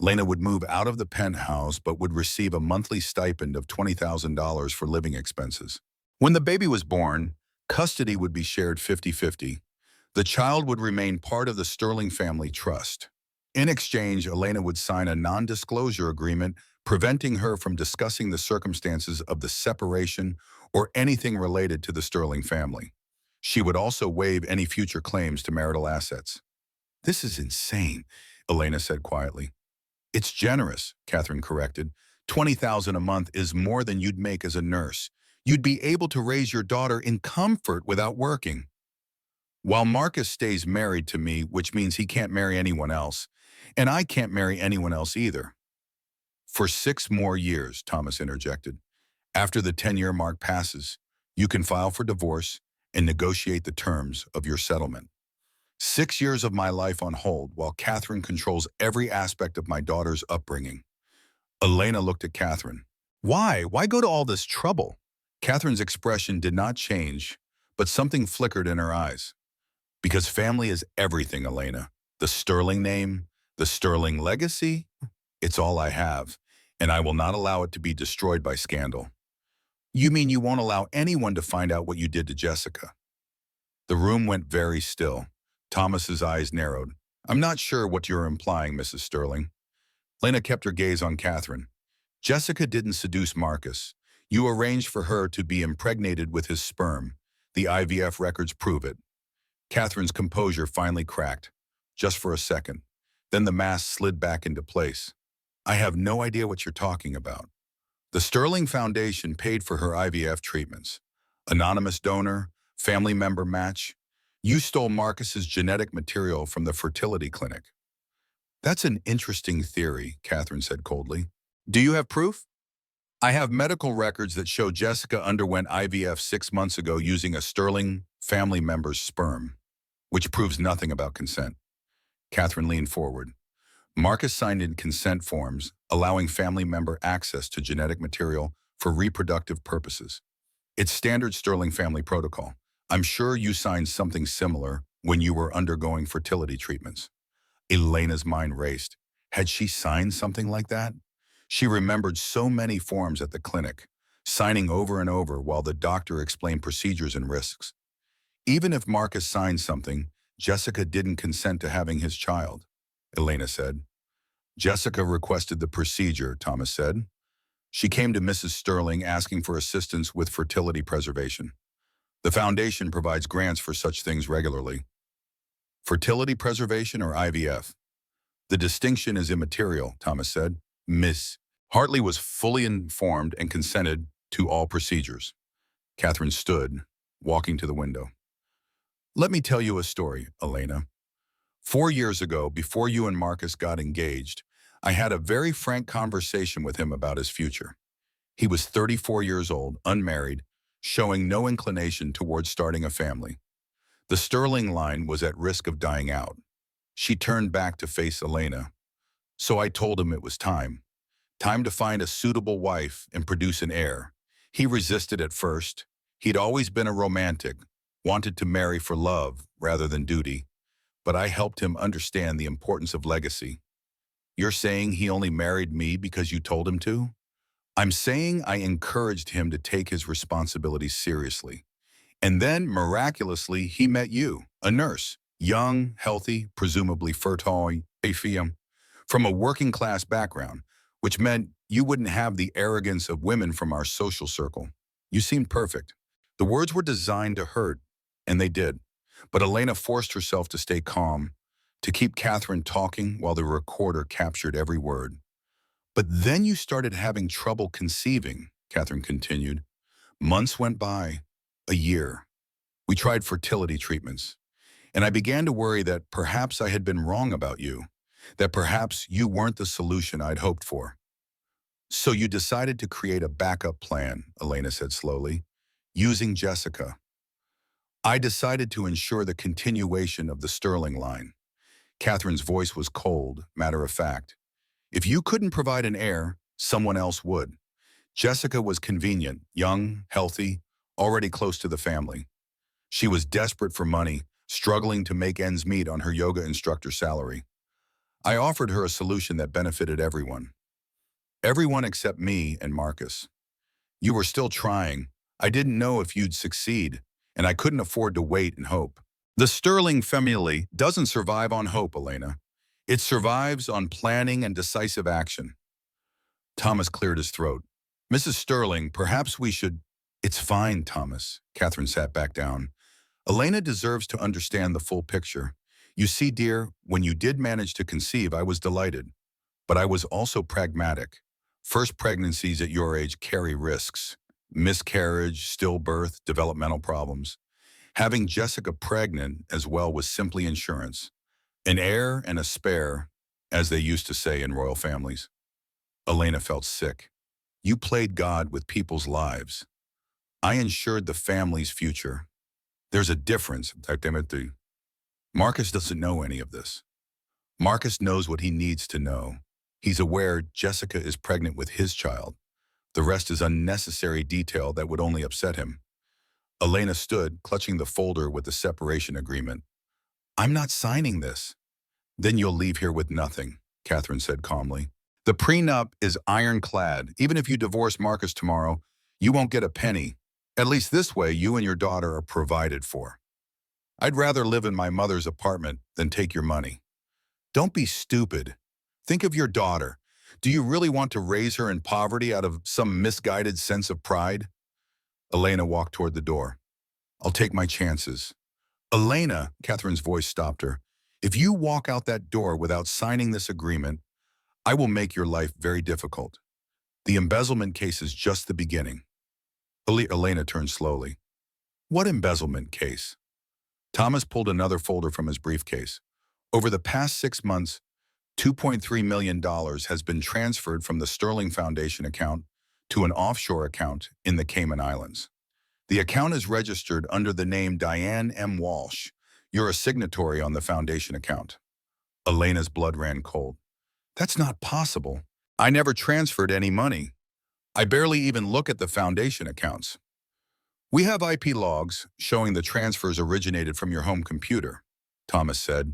Elena would move out of the penthouse but would receive a monthly stipend of $20,000 for living expenses. When the baby was born, custody would be shared 50-50. The child would remain part of the Sterling family trust. In exchange, Elena would sign a non-disclosure agreement preventing her from discussing the circumstances of the separation or anything related to the Sterling family. She would also waive any future claims to marital assets. This is insane, Elena said quietly. It's generous, Catherine corrected. $20,000 a month is more than you'd make as a nurse. You'd be able to raise your daughter in comfort without working. While Marcus stays married to me, which means he can't marry anyone else, and I can't marry anyone else either. For 6 more years, Thomas interjected. After the 10-year mark passes, you can file for divorce and negotiate the terms of your settlement. 6 years of my life on hold while Catherine controls every aspect of my daughter's upbringing. Elena looked at Catherine. Why? Why go to all this trouble? Catherine's expression did not change, but something flickered in her eyes. Because family is everything, Elena. The Sterling name, the Sterling legacy, it's all I have, and I will not allow it to be destroyed by scandal. You mean you won't allow anyone to find out what you did to Jessica? The room went very still. Thomas's eyes narrowed. I'm not sure what you're implying, Mrs. Sterling. Lena kept her gaze on Catherine. Jessica didn't seduce Marcus. You arranged for her to be impregnated with his sperm. The IVF records prove it. Catherine's composure finally cracked, just for a second. Then the mask slid back into place. I have no idea what you're talking about. The Sterling Foundation paid for her IVF treatments. Anonymous donor, family member match. You stole Marcus's genetic material from the fertility clinic. That's an interesting theory, Catherine said coldly. Do you have proof? I have medical records that show Jessica underwent IVF 6 months ago using a Sterling family member's sperm, which proves nothing about consent. Catherine leaned forward. Marcus signed in consent forms, allowing family member access to genetic material for reproductive purposes. It's standard Sterling family protocol. I'm sure you signed something similar when you were undergoing fertility treatments. Elena's mind raced. Had she signed something like that? She remembered so many forms at the clinic, signing over and over while the doctor explained procedures and risks. Even if Marcus signed something, Jessica didn't consent to having his child, Elena said. Jessica requested the procedure, Thomas said. She came to Mrs. Sterling asking for assistance with fertility preservation. The foundation provides grants for such things regularly. Fertility preservation or IVF? The distinction is immaterial, Thomas said. Miss Hartley was fully informed and consented to all procedures. Catherine stood, walking to the window. Let me tell you a story, Elena. 4 years ago, before you and Marcus got engaged, I had a very frank conversation with him about his future. He was 34 years old, unmarried, showing no inclination towards starting a family. The Sterling line was at risk of dying out. She turned back to face Elena. So I told him it was time. Time to find a suitable wife and produce an heir. He resisted at first. He'd always been a romantic, wanted to marry for love rather than duty. But I helped him understand the importance of legacy. You're saying he only married me because you told him to? I'm saying I encouraged him to take his responsibilities seriously. And then, miraculously, he met you, a nurse, young, healthy, presumably fertile, from a working-class background, which meant you wouldn't have the arrogance of women from our social circle. You seemed perfect. The words were designed to hurt, and they did. But Elena forced herself to stay calm, to keep Catherine talking while the recorder captured every word. But then you started having trouble conceiving, Catherine continued. Months went by, a year. We tried fertility treatments, and I began to worry that perhaps I had been wrong about you, that perhaps you weren't the solution I'd hoped for. So you decided to create a backup plan, Elena said slowly, using Jessica. I decided to ensure the continuation of the Sterling line. Catherine's voice was cold, matter of fact. If you couldn't provide an heir, someone else would. Jessica was convenient, young, healthy, already close to the family. She was desperate for money, struggling to make ends meet on her yoga instructor salary. I offered her a solution that benefited everyone. Everyone except me and Marcus. You were still trying. I didn't know if you'd succeed, and I couldn't afford to wait and hope. The Sterling family doesn't survive on hope, Elena. It survives on planning and decisive action. Thomas cleared his throat. Mrs. Sterling, perhaps we should... It's fine, Thomas. Catherine sat back down. Elena deserves to understand the full picture. You see, dear, when you did manage to conceive, I was delighted. But I was also pragmatic. First pregnancies at your age carry risks. Miscarriage, stillbirth, developmental problems. Having Jessica pregnant as well was simply insurance. An heir and a spare, as they used to say in royal families. Elena felt sick. You played God with people's lives. I ensured the family's future. There's a difference. Marcus doesn't know any of this. Marcus knows what he needs to know. He's aware Jessica is pregnant with his child. The rest is unnecessary detail that would only upset him. Elena stood, clutching the folder with the separation agreement. I'm not signing this. Then you'll leave here with nothing, Catherine said calmly. The prenup is ironclad. Even if you divorce Marcus tomorrow, you won't get a penny. At least this way, you and your daughter are provided for. I'd rather live in my mother's apartment than take your money. Don't be stupid. Think of your daughter. Do you really want to raise her in poverty out of some misguided sense of pride? Elena walked toward the door. I'll take my chances. Elena, Catherine's voice stopped her. If you walk out that door without signing this agreement, I will make your life very difficult. The embezzlement case is just the beginning. Elena turned slowly. What embezzlement case? Thomas pulled another folder from his briefcase. Over the past 6 months, $2.3 million has been transferred from the Sterling Foundation account to an offshore account in the Cayman Islands. The account is registered under the name Diane M. Walsh. You're a signatory on the foundation account. Elena's blood ran cold. That's not possible. I never transferred any money. I barely even look at the foundation accounts. We have IP logs showing the transfers originated from your home computer, Thomas said.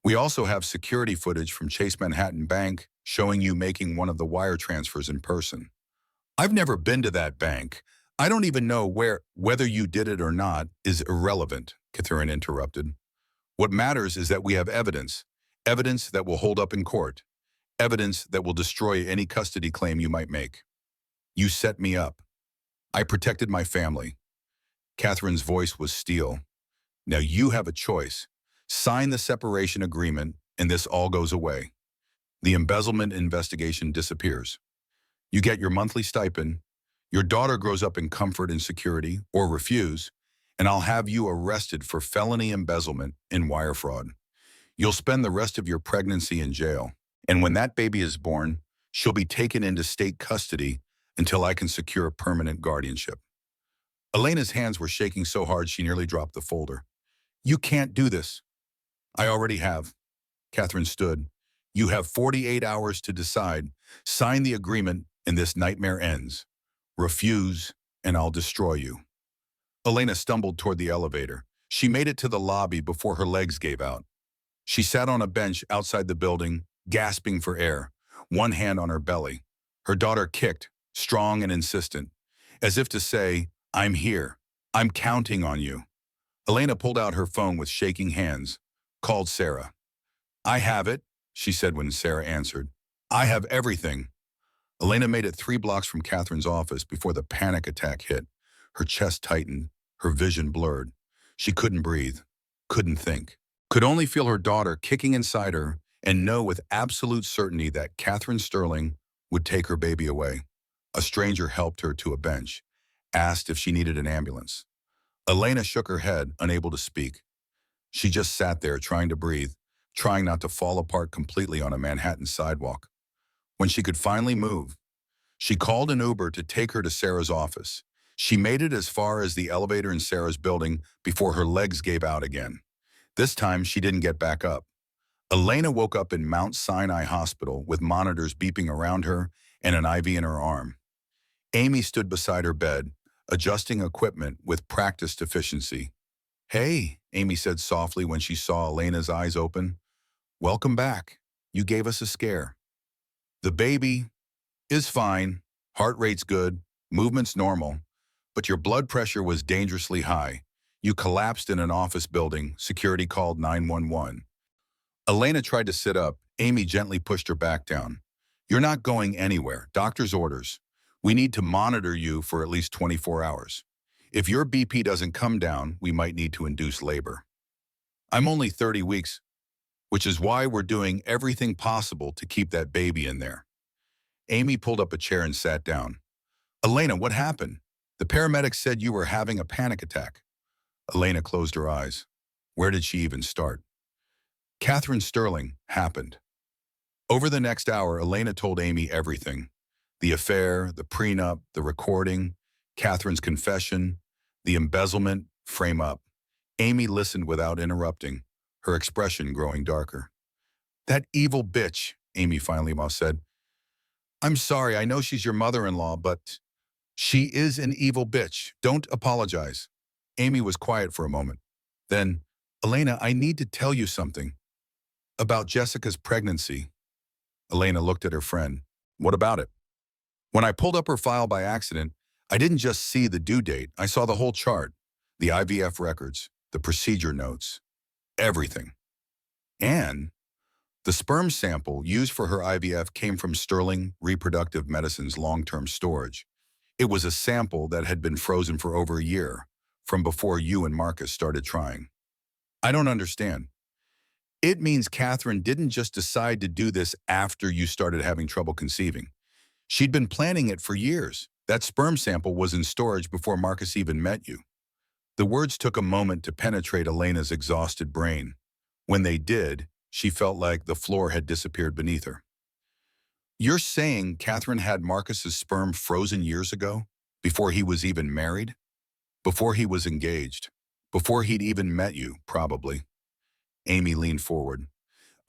We also have security footage from Chase Manhattan Bank showing you making one of the wire transfers in person. I've never been to that bank. I don't even know whether you did it or not is irrelevant, Catherine interrupted. What matters is that we have evidence that will hold up in court, evidence that will destroy any custody claim you might make. You set me up. I protected my family. Catherine's voice was steel. Now you have a choice. Sign the separation agreement and this all goes away. The embezzlement investigation disappears. You get your monthly stipend, your daughter grows up in comfort and security, or refuse, and I'll have you arrested for felony embezzlement and wire fraud. You'll spend the rest of your pregnancy in jail, and when that baby is born, she'll be taken into state custody until I can secure permanent guardianship. Elena's hands were shaking so hard she nearly dropped the folder. You can't do this. I already have. Catherine stood. You have 48 hours to decide. Sign the agreement and this nightmare ends. Refuse and I'll destroy you. Elena stumbled toward the elevator. She made it to the lobby before her legs gave out. She sat on a bench outside the building, gasping for air, one hand on her belly. Her daughter kicked, strong and insistent, as if to say, I'm here. I'm counting on you. Elena pulled out her phone with shaking hands, called Sarah. I have it, she said when Sarah answered. I have everything. Elena made it 3 blocks from Catherine's office before the panic attack hit. Her chest tightened, her vision blurred. She couldn't breathe, couldn't think, could only feel her daughter kicking inside her and know with absolute certainty that Catherine Sterling would take her baby away. A stranger helped her to a bench, asked if she needed an ambulance. Elena shook her head, unable to speak. She just sat there trying to breathe, trying not to fall apart completely on a Manhattan sidewalk. When she could finally move, she called an Uber to take her to Sarah's office. She made it as far as the elevator in Sarah's building before her legs gave out again. This time, she didn't get back up. Elena woke up in Mount Sinai Hospital with monitors beeping around her and an IV in her arm. Amy stood beside her bed, adjusting equipment with practiced efficiency. Hey, Amy said softly when she saw Elena's eyes open. Welcome back. You gave us a scare. The baby is fine, heart rate's good, movement's normal, but your blood pressure was dangerously high. You collapsed in an office building, security called 911. Elena tried to sit up. Amy gently pushed her back down. You're not going anywhere. Doctor's orders. We need to monitor you for at least 24 hours. If your BP doesn't come down, we might need to induce labor. I'm only 30 weeks, which is why we're doing everything possible to keep that baby in there. Amy pulled up a chair and sat down. Elena, what happened? The paramedics said you were having a panic attack. Elena closed her eyes. Where did she even start? Catherine Sterling happened. Over the next hour, Elena told Amy everything. The affair, the prenup, the recording, Catherine's confession, the embezzlement, frame up. Amy listened without interrupting, her expression growing darker. That evil bitch, Amy finally said. I'm sorry, I know she's your mother-in-law, but she is an evil bitch. Don't apologize. Amy was quiet for a moment. Then, Elena, I need to tell you something. About Jessica's pregnancy. Elena looked at her friend. What about it? When I pulled up her file by accident, I didn't just see the due date. I saw the whole chart, the IVF records, the procedure notes, everything. And the sperm sample used for her IVF came from Sterling Reproductive Medicine's long-term storage. It was a sample that had been frozen for over a year, from before you and Marcus started trying. I don't understand. It means Catherine didn't just decide to do this after you started having trouble conceiving. She'd been planning it for years. That sperm sample was in storage before Marcus even met you. The words took a moment to penetrate Elena's exhausted brain. When they did, she felt like the floor had disappeared beneath her. You're saying Catherine had Marcus's sperm frozen years ago? Before he was even married? Before he was engaged? Before he'd even met you, probably. Amy leaned forward.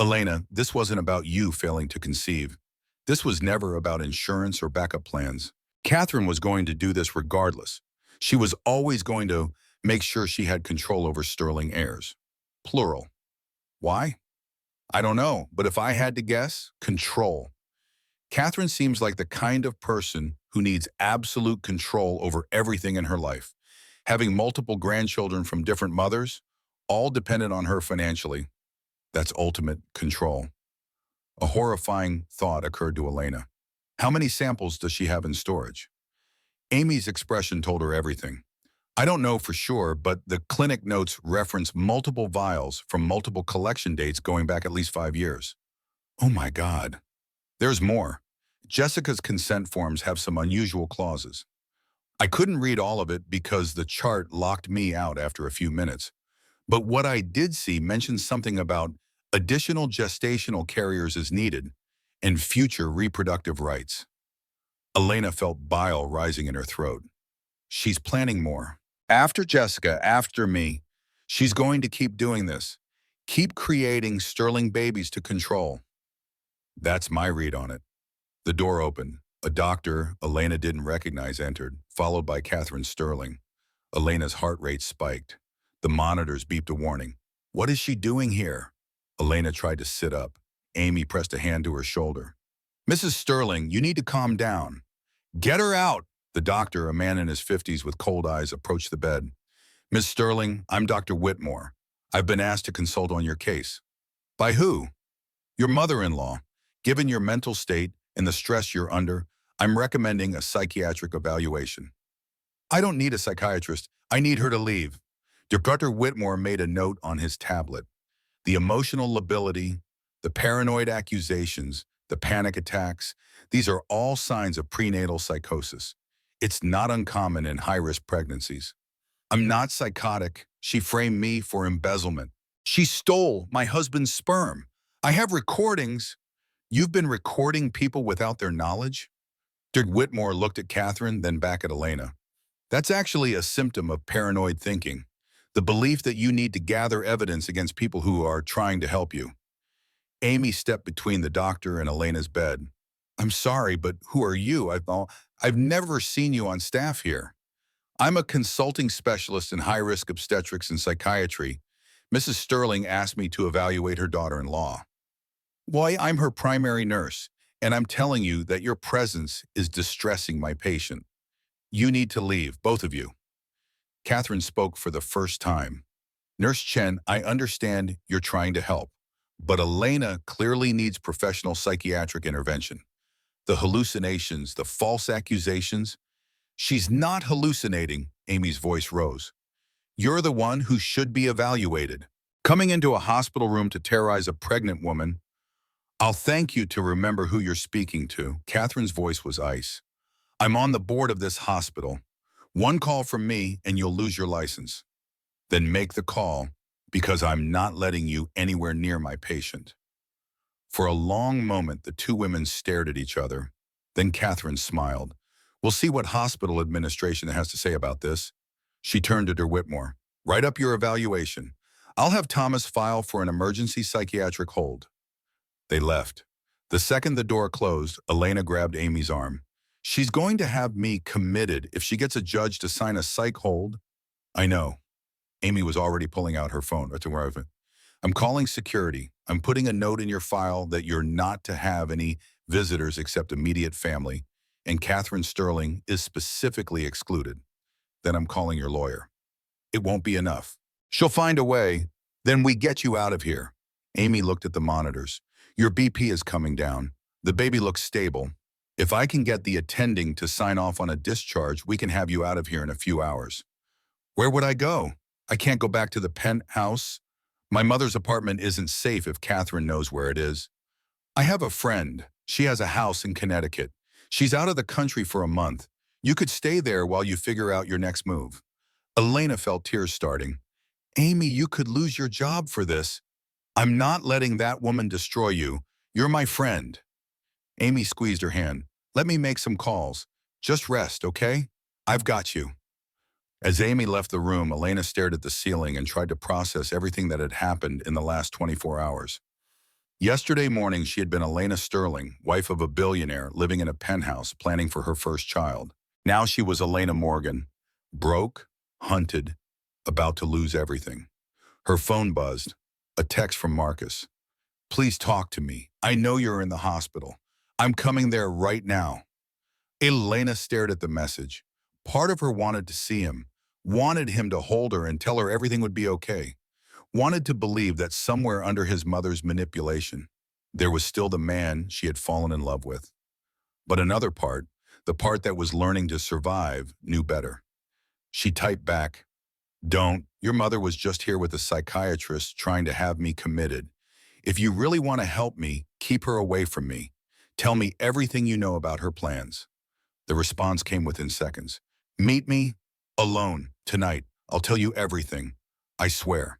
Elena, this wasn't about you failing to conceive. This was never about insurance or backup plans. Catherine was going to do this regardless. She was always going to make sure she had control over Sterling heirs. Plural. Why? I don't know, but if I had to guess, control. Catherine seems like the kind of person who needs absolute control over everything in her life. Having multiple grandchildren from different mothers, all dependent on her financially. That's ultimate control. A horrifying thought occurred to Elena. How many samples does she have in storage? Amy's expression told her everything. I don't know for sure, but the clinic notes reference multiple vials from multiple collection dates going back at least 5 years. Oh my God. There's more. Jessica's consent forms have some unusual clauses. I couldn't read all of it because the chart locked me out after a few minutes. But what I did see mentioned something about additional gestational carriers as needed and future reproductive rights. Elena felt bile rising in her throat. She's planning more. After Jessica, after me, she's going to keep doing this. Keep creating Sterling babies to control. That's my read on it. The door opened. A doctor Elena didn't recognize entered, followed by Catherine Sterling. Elena's heart rate spiked. The monitors beeped a warning. What is she doing here? Elena tried to sit up. Amy pressed a hand to her shoulder. Mrs. Sterling, you need to calm down. Get her out! The doctor, a man in his 50s with cold eyes, approached the bed. Miss Sterling, I'm Dr. Whitmore. I've been asked to consult on your case. By who? Your mother-in-law. Given your mental state and the stress you're under, I'm recommending a psychiatric evaluation. I don't need a psychiatrist. I need her to leave. Dr. Whitmore made a note on his tablet. The emotional lability, the paranoid accusations, the panic attacks, these are all signs of prenatal psychosis. It's not uncommon in high-risk pregnancies. I'm not psychotic. She framed me for embezzlement. She stole my husband's sperm. I have recordings. You've been recording people without their knowledge? Dr. Whitmore looked at Catherine, then back at Elena. That's actually a symptom of paranoid thinking. The belief that you need to gather evidence against people who are trying to help you. Amy stepped between the doctor and Elena's bed. I'm sorry, but who are you? I've never seen you on staff here. I'm a consulting specialist in high-risk obstetrics and psychiatry. Mrs. Sterling asked me to evaluate her daughter-in-law. Why, I'm her primary nurse, and I'm telling you that your presence is distressing my patient. You need to leave, both of you. Catherine spoke for the first time. Nurse Chen, I understand you're trying to help, but Elena clearly needs professional psychiatric intervention. The hallucinations, the false accusations. She's not hallucinating, Amy's voice rose. You're the one who should be evaluated. Coming into a hospital room to terrorize a pregnant woman. I'll thank you to remember who you're speaking to. Catherine's voice was ice. I'm on the board of this hospital. One call from me and you'll lose your license. Then make the call, because I'm not letting you anywhere near my patient. For a long moment, the two women stared at each other. Then Catherine smiled. We'll see what hospital administration has to say about this. She turned to Dr. Whitmore. Write up your evaluation. I'll have Thomas file for an emergency psychiatric hold. They left. The second the door closed, Elena grabbed Amy's arm. She's going to have me committed if she gets a judge to sign a psych hold. I know. Amy was already pulling out her phone. I'm calling security. I'm putting a note in your file that you're not to have any visitors except immediate family, and Catherine Sterling is specifically excluded. Then I'm calling your lawyer. It won't be enough. She'll find a way. Then we get you out of here. Amy looked at the monitors. Your BP is coming down. The baby looks stable. If I can get the attending to sign off on a discharge, we can have you out of here in a few hours. Where would I go? I can't go back to the penthouse. My mother's apartment isn't safe if Catherine knows where it is. I have a friend. She has a house in Connecticut. She's out of the country for a month. You could stay there while you figure out your next move. Elena felt tears starting. Amy, you could lose your job for this. I'm not letting that woman destroy you. You're my friend. Amy squeezed her hand. Let me make some calls. Just rest, okay? I've got you. As Amy left the room, Elena stared at the ceiling and tried to process everything that had happened in the last 24 hours. Yesterday morning, she had been Elena Sterling, wife of a billionaire, living in a penthouse, planning for her first child. Now she was Elena Morgan, broke, hunted, about to lose everything. Her phone buzzed. A text from Marcus. Please talk to me. I know you're in the hospital. I'm coming there right now. Elena stared at the message. Part of her wanted to see him, wanted him to hold her and tell her everything would be okay, wanted to believe that somewhere under his mother's manipulation, there was still the man she had fallen in love with. But another part, the part that was learning to survive, knew better. She typed back, Don't. Your mother was just here with a psychiatrist trying to have me committed. If you really want to help me, keep her away from me. Tell me everything you know about her plans. The response came within seconds. Meet me alone tonight. I'll tell you everything. I swear.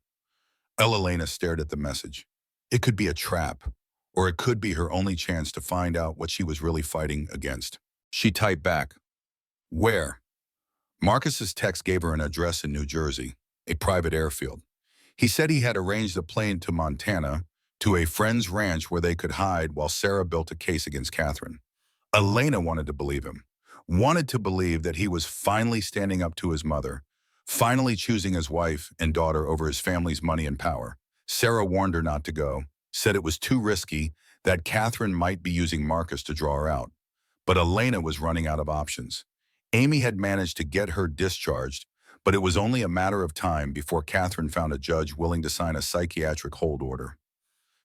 Elena stared at the message. It could be a trap, or it could be her only chance to find out what she was really fighting against. She typed back, Where? Marcus's text gave her an address in New Jersey, a private airfield. He said he had arranged a plane to Montana, to a friend's ranch where they could hide while Sarah built a case against Catherine. Elena wanted to believe him, wanted to believe that he was finally standing up to his mother, finally choosing his wife and daughter over his family's money and power. Sarah warned her not to go, said it was too risky, that Catherine might be using Marcus to draw her out. But Elena was running out of options. Amy had managed to get her discharged, but it was only a matter of time before Catherine found a judge willing to sign a psychiatric hold order.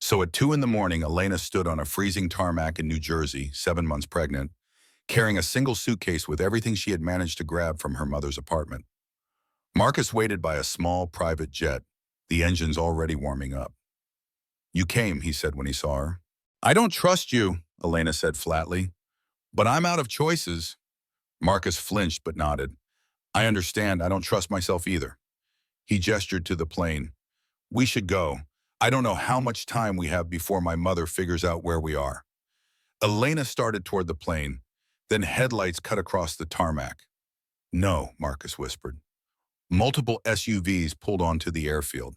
So at 2 in the morning, Elena stood on a freezing tarmac in New Jersey, 7 months pregnant, carrying a single suitcase with everything she had managed to grab from her mother's apartment. Marcus waited by a small private jet, the engines already warming up. You came, he said when he saw her. I don't trust you, Elena said flatly, but I'm out of choices. Marcus flinched but nodded. I understand. I don't trust myself either. He gestured to the plane. We should go. I don't know how much time we have before my mother figures out where we are. Elena started toward the plane, then headlights cut across the tarmac. No, Marcus whispered. Multiple SUVs pulled onto the airfield.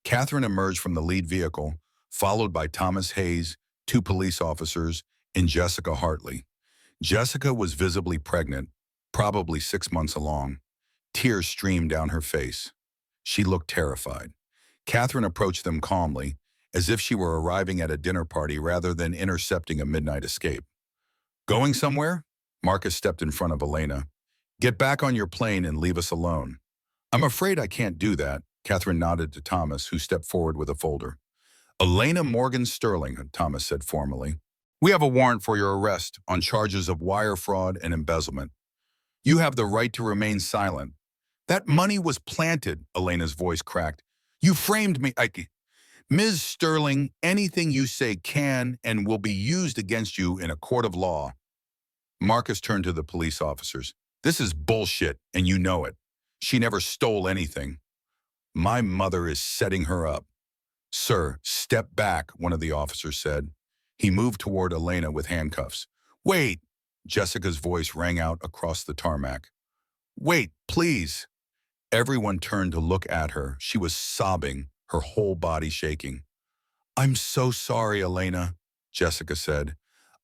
Catherine emerged from the lead vehicle, followed by Thomas Hayes, 2 police officers, and Jessica Hartley. Jessica was visibly pregnant, probably 6 months along. Tears streamed down her face. She looked terrified. Catherine approached them calmly, as if she were arriving at a dinner party rather than intercepting a midnight escape. Going somewhere? Marcus stepped in front of Elena. Get back on your plane and leave us alone. I'm afraid I can't do that, Catherine nodded to Thomas, who stepped forward with a folder. Elena Morgan Sterling, Thomas said formally. We have a warrant for your arrest on charges of wire fraud and embezzlement. You have the right to remain silent. That money was planted, Elena's voice cracked. You framed me. Ms. Sterling, anything you say can and will be used against you in a court of law. Marcus turned to the police officers. This is bullshit, and you know it. She never stole anything. My mother is setting her up. Sir, step back, one of the officers said. He moved toward Elena with handcuffs. Wait, Jessica's voice rang out across the tarmac. Wait, please. Everyone turned to look at her. She was sobbing, her whole body shaking. I'm so sorry, Elena, Jessica said.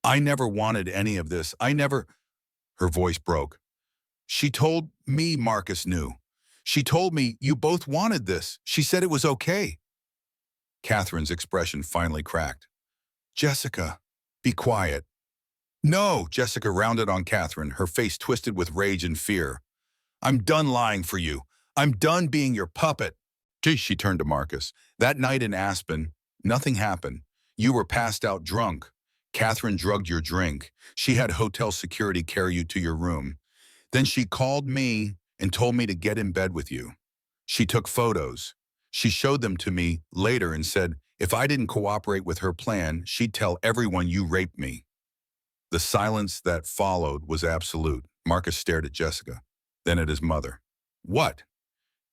I never wanted any of this. Her voice broke. She told me Marcus knew. She told me you both wanted this. She said it was okay. Catherine's expression finally cracked. Jessica, be quiet. No, Jessica rounded on Catherine, her face twisted with rage and fear. I'm done lying for you. I'm done being your puppet. She turned to Marcus. That night in Aspen, nothing happened. You were passed out drunk. Catherine drugged your drink. She had hotel security carry you to your room. Then she called me and told me to get in bed with you. She took photos. She showed them to me later and said, if I didn't cooperate with her plan, she'd tell everyone you raped me. The silence that followed was absolute. Marcus stared at Jessica, then at his mother. What?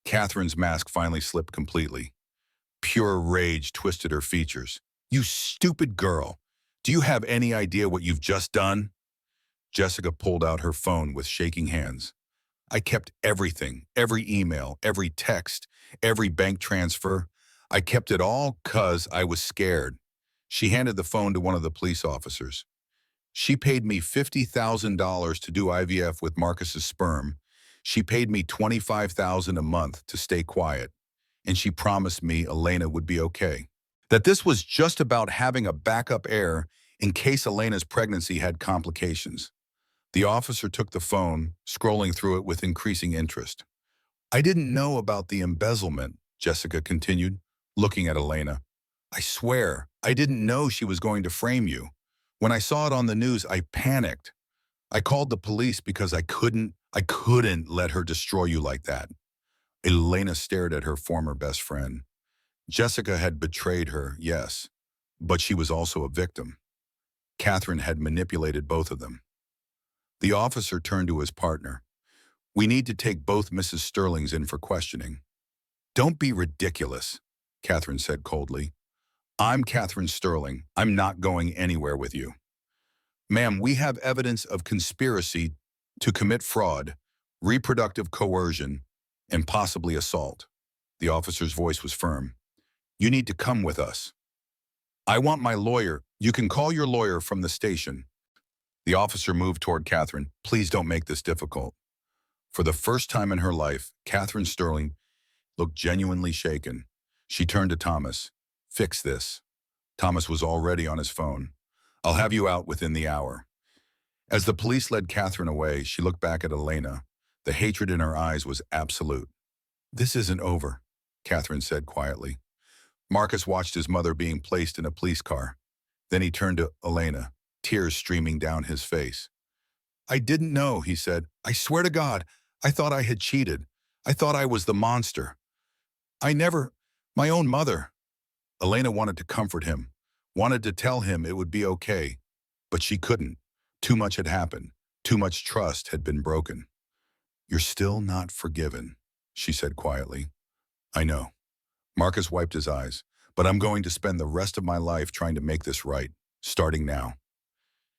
Catherine's mask finally slipped completely. Pure rage twisted her features. You stupid girl. Do you have any idea what you've just done? Jessica pulled out her phone with shaking hands. I kept everything, every email, every text, every bank transfer. I kept it all 'cause I was scared. She handed the phone to one of the police officers. She paid me $50,000 to do IVF with Marcus's sperm. She paid me $25,000 a month to stay quiet. And she promised me Elena would be okay. That this was just about having a backup heir in case Elena's pregnancy had complications. The officer took the phone, scrolling through it with increasing interest. I didn't know about the embezzlement, Jessica continued, looking at Elena. I swear, I didn't know she was going to frame you. When I saw it on the news, I panicked. I called the police because I couldn't let her destroy you like that. Elena stared at her former best friend. Jessica had betrayed her, yes, but she was also a victim. Catherine had manipulated both of them. The officer turned to his partner. We need to take both Mrs. Sterlings in for questioning. Don't be ridiculous, Catherine said coldly. I'm Catherine Sterling. I'm not going anywhere with you. Ma'am, we have evidence of conspiracy to commit fraud, reproductive coercion, and possibly assault. The officer's voice was firm. You need to come with us. I want my lawyer. You can call your lawyer from the station. The officer moved toward Catherine. Please don't make this difficult. For the first time in her life, Catherine Sterling looked genuinely shaken. She turned to Thomas. Fix this. Thomas was already on his phone. I'll have you out within the hour. As the police led Catherine away, she looked back at Elena. The hatred in her eyes was absolute. This isn't over, Catherine said quietly. Marcus watched his mother being placed in a police car. Then he turned to Elena, tears streaming down his face. I didn't know, he said. I swear to God, I thought I had cheated. I thought I was the monster. My own mother. Elena wanted to comfort him, wanted to tell him it would be okay, but she couldn't. Too much had happened. Too much trust had been broken. You're still not forgiven, she said quietly. I know. Marcus wiped his eyes. But I'm going to spend the rest of my life trying to make this right, starting now.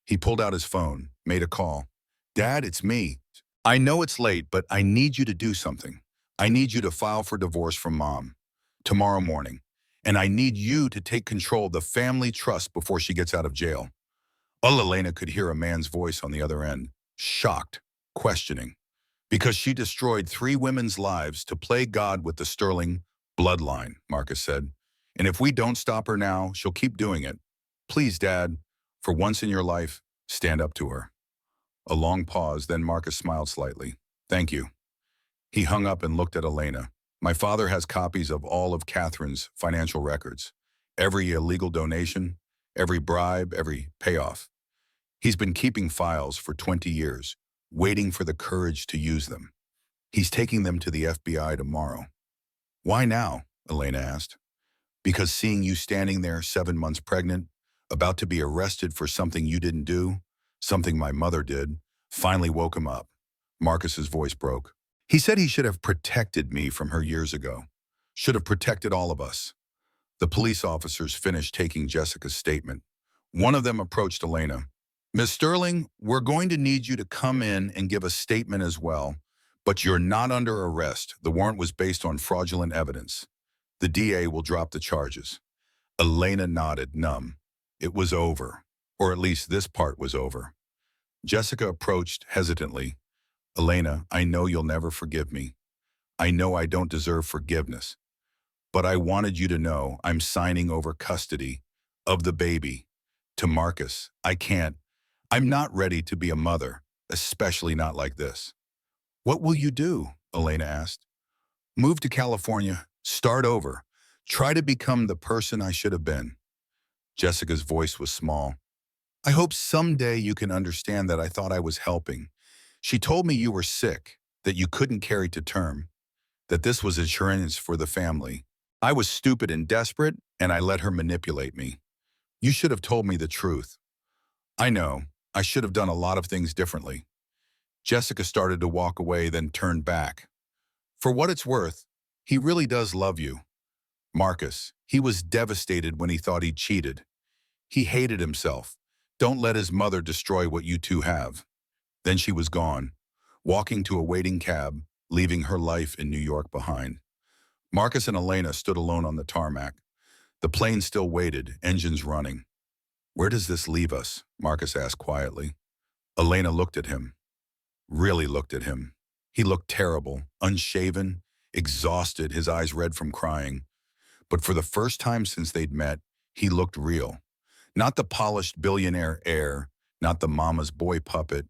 He pulled out his phone, made a call. Dad, it's me. I know it's late, but I need you to do something. I need you to file for divorce from Mom tomorrow morning. And I need you to take control of the family trust before she gets out of jail. All Elena could hear a man's voice on the other end, shocked, questioning, because she destroyed 3 women's lives to play God with the Sterling bloodline, Marcus said. And if we don't stop her now, she'll keep doing it. Please, Dad, for once in your life, stand up to her. A long pause, then Marcus smiled slightly. Thank you. He hung up and looked at Elena. My father has copies of all of Catherine's financial records. Every illegal donation, every bribe, every payoff. He's been keeping files for 20 years, waiting for the courage to use them. He's taking them to the FBI tomorrow. Why now? Elena asked. Because seeing you standing there 7 months pregnant, about to be arrested for something you didn't do, something my mother did, finally woke him up. Marcus's voice broke. He said he should have protected me from her years ago. Should have protected all of us. The police officers finished taking Jessica's statement. One of them approached Elena. Miss Sterling, we're going to need you to come in and give a statement as well, but you're not under arrest. The warrant was based on fraudulent evidence. The DA will drop the charges. Elena nodded, numb. It was over, or at least this part was over. Jessica approached hesitantly. Elena, I know you'll never forgive me. I know I don't deserve forgiveness. But I wanted you to know I'm signing over custody of the baby to Marcus. I'm not ready to be a mother, especially not like this. What will you do? Elena asked. Move to California, start over, try to become the person I should have been. Jessica's voice was small. I hope someday you can understand that I thought I was helping. She told me you were sick, that you couldn't carry to term, that this was insurance for the family. I was stupid and desperate, and I let her manipulate me. You should have told me the truth. I know, I should have done a lot of things differently. Jessica started to walk away, then turned back. For what it's worth, he really does love you. Marcus, he was devastated when he thought he'd cheated. He hated himself. Don't let his mother destroy what you two have. Then she was gone, walking to a waiting cab, leaving her life in New York behind. Marcus and Elena stood alone on the tarmac. The plane still waited, engines running. Where does this leave us? Marcus asked quietly. Elena looked at him, really looked at him. He looked terrible, unshaven, exhausted, his eyes red from crying. But for the first time since they'd met, he looked real. Not the polished billionaire heir, not the mama's boy puppet,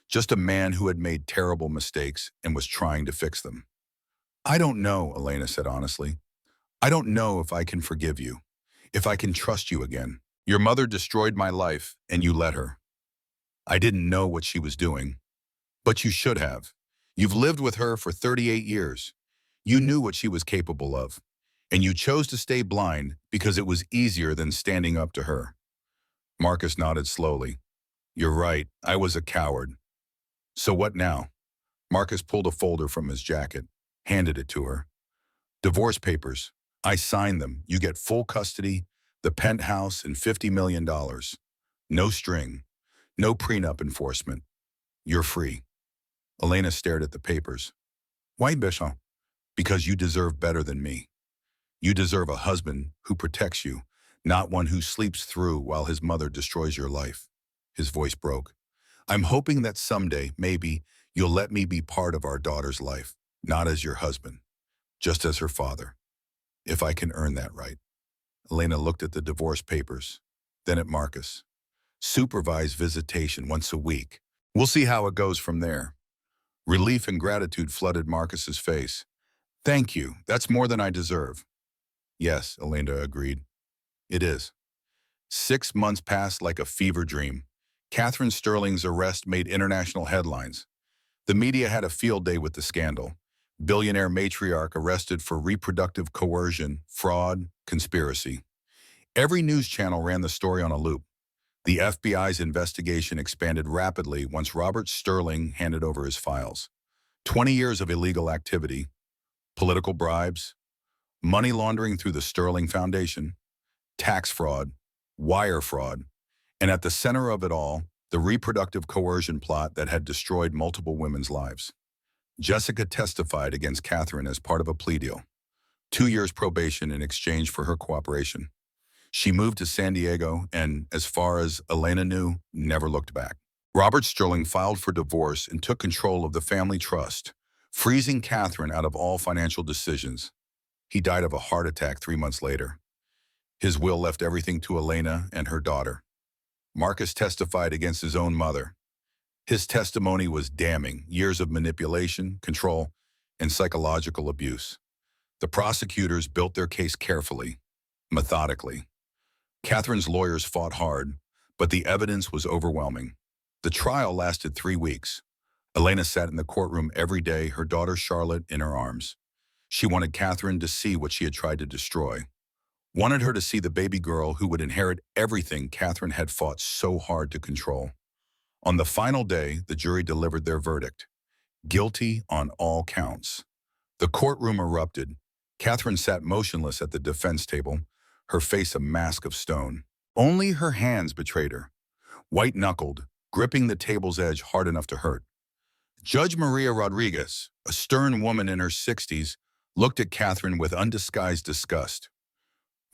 just a man who had made terrible mistakes and was trying to fix them. I don't know, Elena said honestly. I don't know if I can forgive you, if I can trust you again. Your mother destroyed my life, and you let her. I didn't know what she was doing, but you should have. You've lived with her for 38 years. You knew what she was capable of, and you chose to stay blind because it was easier than standing up to her. Marcus nodded slowly. You're right, I was a coward. So what now? Marcus pulled a folder from his jacket, handed it to her. Divorce papers. I signed them. You get full custody, the penthouse, and $50 million. No string. No prenup enforcement. You're free. Elena stared at the papers. Why, Bishop? Because you deserve better than me. You deserve a husband who protects you, not one who sleeps through while his mother destroys your life. His voice broke. I'm hoping that someday, maybe, you'll let me be part of our daughter's life, not as your husband, just as her father, if I can earn that right. Elena looked at the divorce papers, then at Marcus. Supervised visitation once a week. We'll see how it goes from there. Relief and gratitude flooded Marcus's face. Thank you. That's more than I deserve. Yes, Elena agreed. It is. 6 months passed like a fever dream. Catherine Sterling's arrest made international headlines. The media had a field day with the scandal. Billionaire matriarch arrested for reproductive coercion, fraud, conspiracy. Every news channel ran the story on a loop. The FBI's investigation expanded rapidly once Robert Sterling handed over his files. 20 years of illegal activity, political bribes, money laundering through the Sterling Foundation, tax fraud, wire fraud, and at the center of it all, the reproductive coercion plot that had destroyed multiple women's lives. Jessica testified against Catherine as part of a plea deal. 2 years probation in exchange for her cooperation. She moved to San Diego and, as far as Elena knew, never looked back. Robert Sterling filed for divorce and took control of the family trust, freezing Catherine out of all financial decisions. He died of a heart attack 3 months later. His will left everything to Elena and her daughter. Marcus testified against his own mother. His testimony was damning, years of manipulation, control, and psychological abuse. The prosecutors built their case carefully, methodically. Catherine's lawyers fought hard, but the evidence was overwhelming. The trial lasted 3 weeks. Elena sat in the courtroom every day, her daughter Charlotte in her arms. She wanted Catherine to see what she had tried to destroy. Wanted her to see the baby girl who would inherit everything Catherine had fought so hard to control. On the final day, the jury delivered their verdict. Guilty on all counts. The courtroom erupted. Catherine sat motionless at the defense table, her face a mask of stone. Only her hands betrayed her, white-knuckled, gripping the table's edge hard enough to hurt. Judge Maria Rodriguez, a stern woman in her 60s, looked at Catherine with undisguised disgust.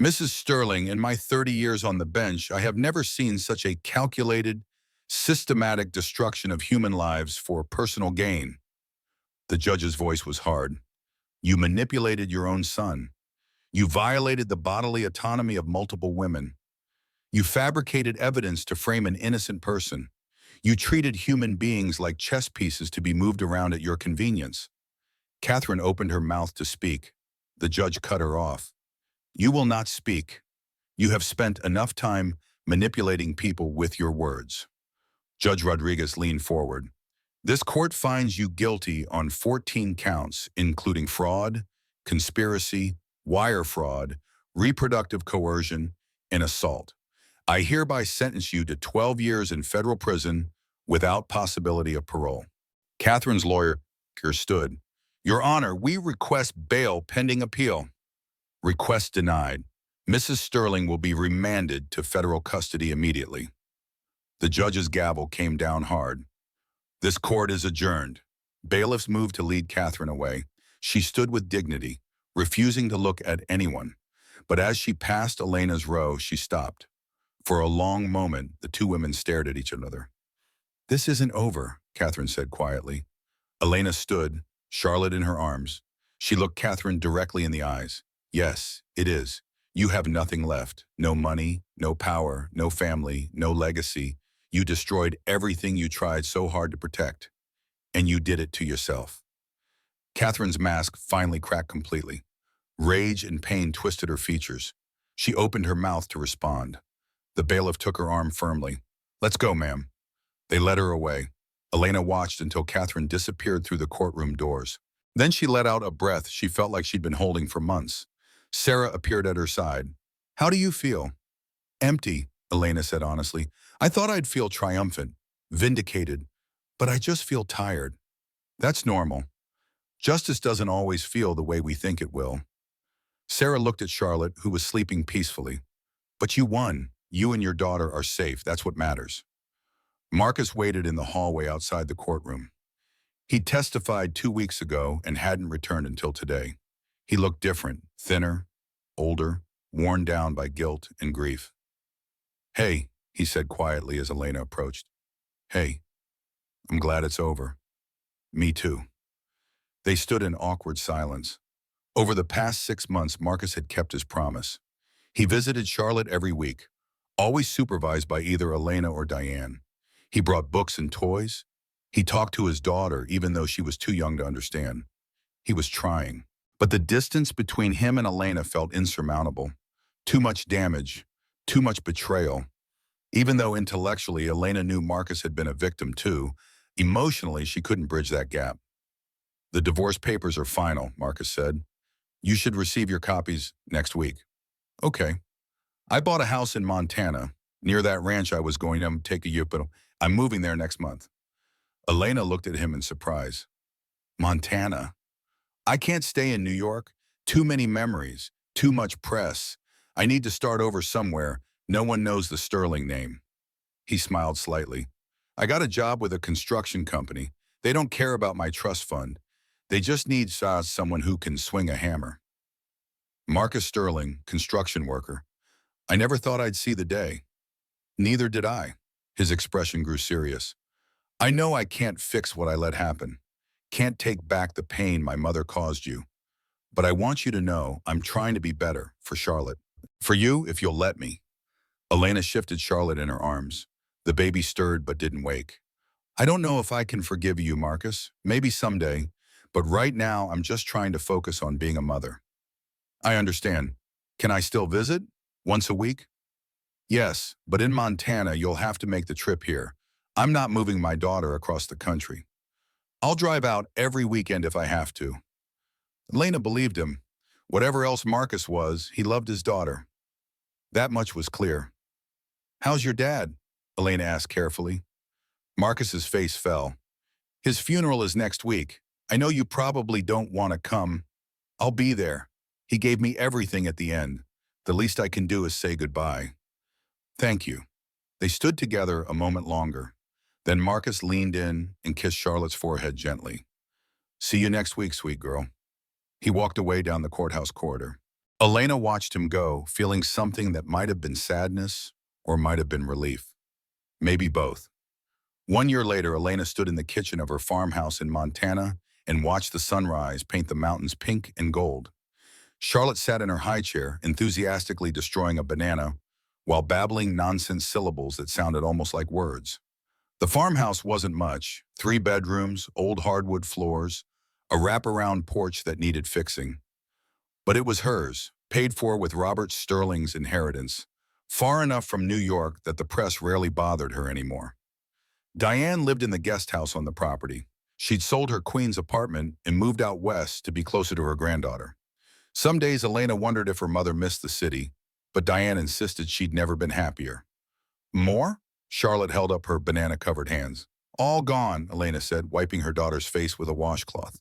Mrs. Sterling, in my 30 years on the bench, I have never seen such a calculated, systematic destruction of human lives for personal gain. The judge's voice was hard. You manipulated your own son. You violated the bodily autonomy of multiple women. You fabricated evidence to frame an innocent person. You treated human beings like chess pieces to be moved around at your convenience. Catherine opened her mouth to speak. The judge cut her off. You will not speak. You have spent enough time manipulating people with your words. Judge Rodriguez leaned forward. This court finds you guilty on 14 counts, including fraud, conspiracy, wire fraud, reproductive coercion, and assault. I hereby sentence you to 12 years in federal prison without possibility of parole. Catherine's lawyer stood. Your Honor, we request bail pending appeal. Request denied. Mrs. Sterling will be remanded to federal custody immediately. The judge's gavel came down hard. This court is adjourned. Bailiffs moved to lead Catherine away. She stood with dignity, refusing to look at anyone. But as she passed Elena's row, she stopped. For a long moment, the two women stared at each other. This isn't over, Catherine said quietly. Elena stood, Charlotte in her arms. She looked Catherine directly in the eyes. Yes, it is. You have nothing left. No money, no power, no family, no legacy. You destroyed everything you tried so hard to protect. And you did it to yourself. Catherine's mask finally cracked completely. Rage and pain twisted her features. She opened her mouth to respond. The bailiff took her arm firmly. Let's go, ma'am. They led her away. Elena watched until Catherine disappeared through the courtroom doors. Then she let out a breath she felt like she'd been holding for months. Sarah appeared at her side. How do you feel? Empty, Elena said honestly. I thought I'd feel triumphant, vindicated, but I just feel tired. That's normal. Justice doesn't always feel the way we think it will. Sarah looked at Charlotte, who was sleeping peacefully. But you won. You and your daughter are safe. That's what matters. Marcus waited in the hallway outside the courtroom. He testified 2 weeks ago and hadn't returned until today. He looked different, thinner, older, worn down by guilt and grief. Hey, he said quietly as Elena approached. Hey, I'm glad it's over. Me too. They stood in awkward silence. Over the past 6 months, Marcus had kept his promise. He visited Charlotte every week, always supervised by either Elena or Diane. He brought books and toys. He talked to his daughter, even though she was too young to understand. He was trying. But the distance between him and Elena felt insurmountable. Too much damage, too much betrayal. Even though intellectually Elena knew Marcus had been a victim too, emotionally she couldn't bridge that gap. The divorce papers are final, Marcus said. You should receive your copies next week. Okay. I bought a house in Montana, near that ranch I was going to take you, but I'm moving there next month. Elena looked at him in surprise. Montana? I can't stay in New York. Too many memories, too much press. I need to start over somewhere. No one knows the Sterling name. He smiled slightly. I got a job with a construction company. They don't care about my trust fund. They just need someone who can swing a hammer. Marcus Sterling, construction worker. I never thought I'd see the day. Neither did I. His expression grew serious. I know I can't fix what I let happen. Can't take back the pain my mother caused you. But I want you to know I'm trying to be better for Charlotte. For you, if you'll let me. Elena shifted Charlotte in her arms. The baby stirred but didn't wake. I don't know if I can forgive you, Marcus. Maybe someday. But right now, I'm just trying to focus on being a mother. I understand. Can I still visit? Once a week? Yes, but in Montana, you'll have to make the trip here. I'm not moving my daughter across the country. I'll drive out every weekend if I have to. Elena believed him. Whatever else Marcus was, he loved his daughter. That much was clear. How's your dad? Elena asked carefully. Marcus's face fell. His funeral is next week. I know you probably don't want to come. I'll be there. He gave me everything at the end. The least I can do is say goodbye. Thank you. They stood together a moment longer. Then Marcus leaned in and kissed Charlotte's forehead gently. See you next week, sweet girl. He walked away down the courthouse corridor. Elena watched him go, feeling something that might have been sadness or might have been relief. Maybe both. 1 year later, Elena stood in the kitchen of her farmhouse in Montana and watched the sunrise paint the mountains pink and gold. Charlotte sat in her high chair, enthusiastically destroying a banana, while babbling nonsense syllables that sounded almost like words. The farmhouse wasn't much: 3 bedrooms, old hardwood floors, a wraparound porch that needed fixing. But it was hers, paid for with Robert Sterling's inheritance, far enough from New York that the press rarely bothered her anymore. Diane lived in the guest house on the property. She'd sold her Queens apartment and moved out west to be closer to her granddaughter. Some days Elena wondered if her mother missed the city, but Diane insisted she'd never been happier. More? Charlotte held up her banana-covered hands. All gone, Elena said, wiping her daughter's face with a washcloth.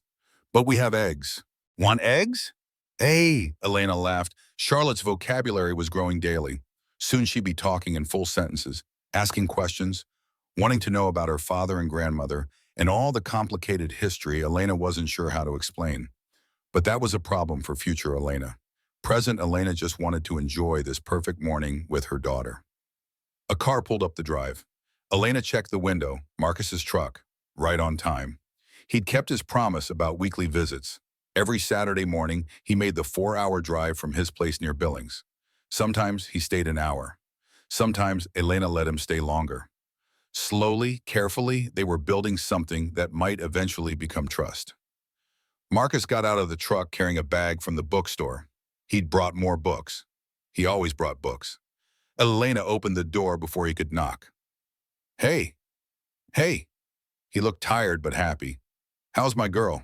But we have eggs. Want eggs? Hey, Elena laughed. Charlotte's vocabulary was growing daily. Soon she'd be talking in full sentences, asking questions, wanting to know about her father and grandmother, and all the complicated history Elena wasn't sure how to explain. But that was a problem for future Elena. Present Elena just wanted to enjoy this perfect morning with her daughter. A car pulled up the drive. Elena checked the window, Marcus's truck, right on time. He'd kept his promise about weekly visits. Every Saturday morning, he made the 4-hour drive from his place near Billings. Sometimes he stayed an hour. Sometimes Elena let him stay longer. Slowly, carefully, they were building something that might eventually become trust. Marcus got out of the truck carrying a bag from the bookstore. He'd brought more books. He always brought books. Elena opened the door before he could knock. Hey, hey. He looked tired but happy. How's my girl?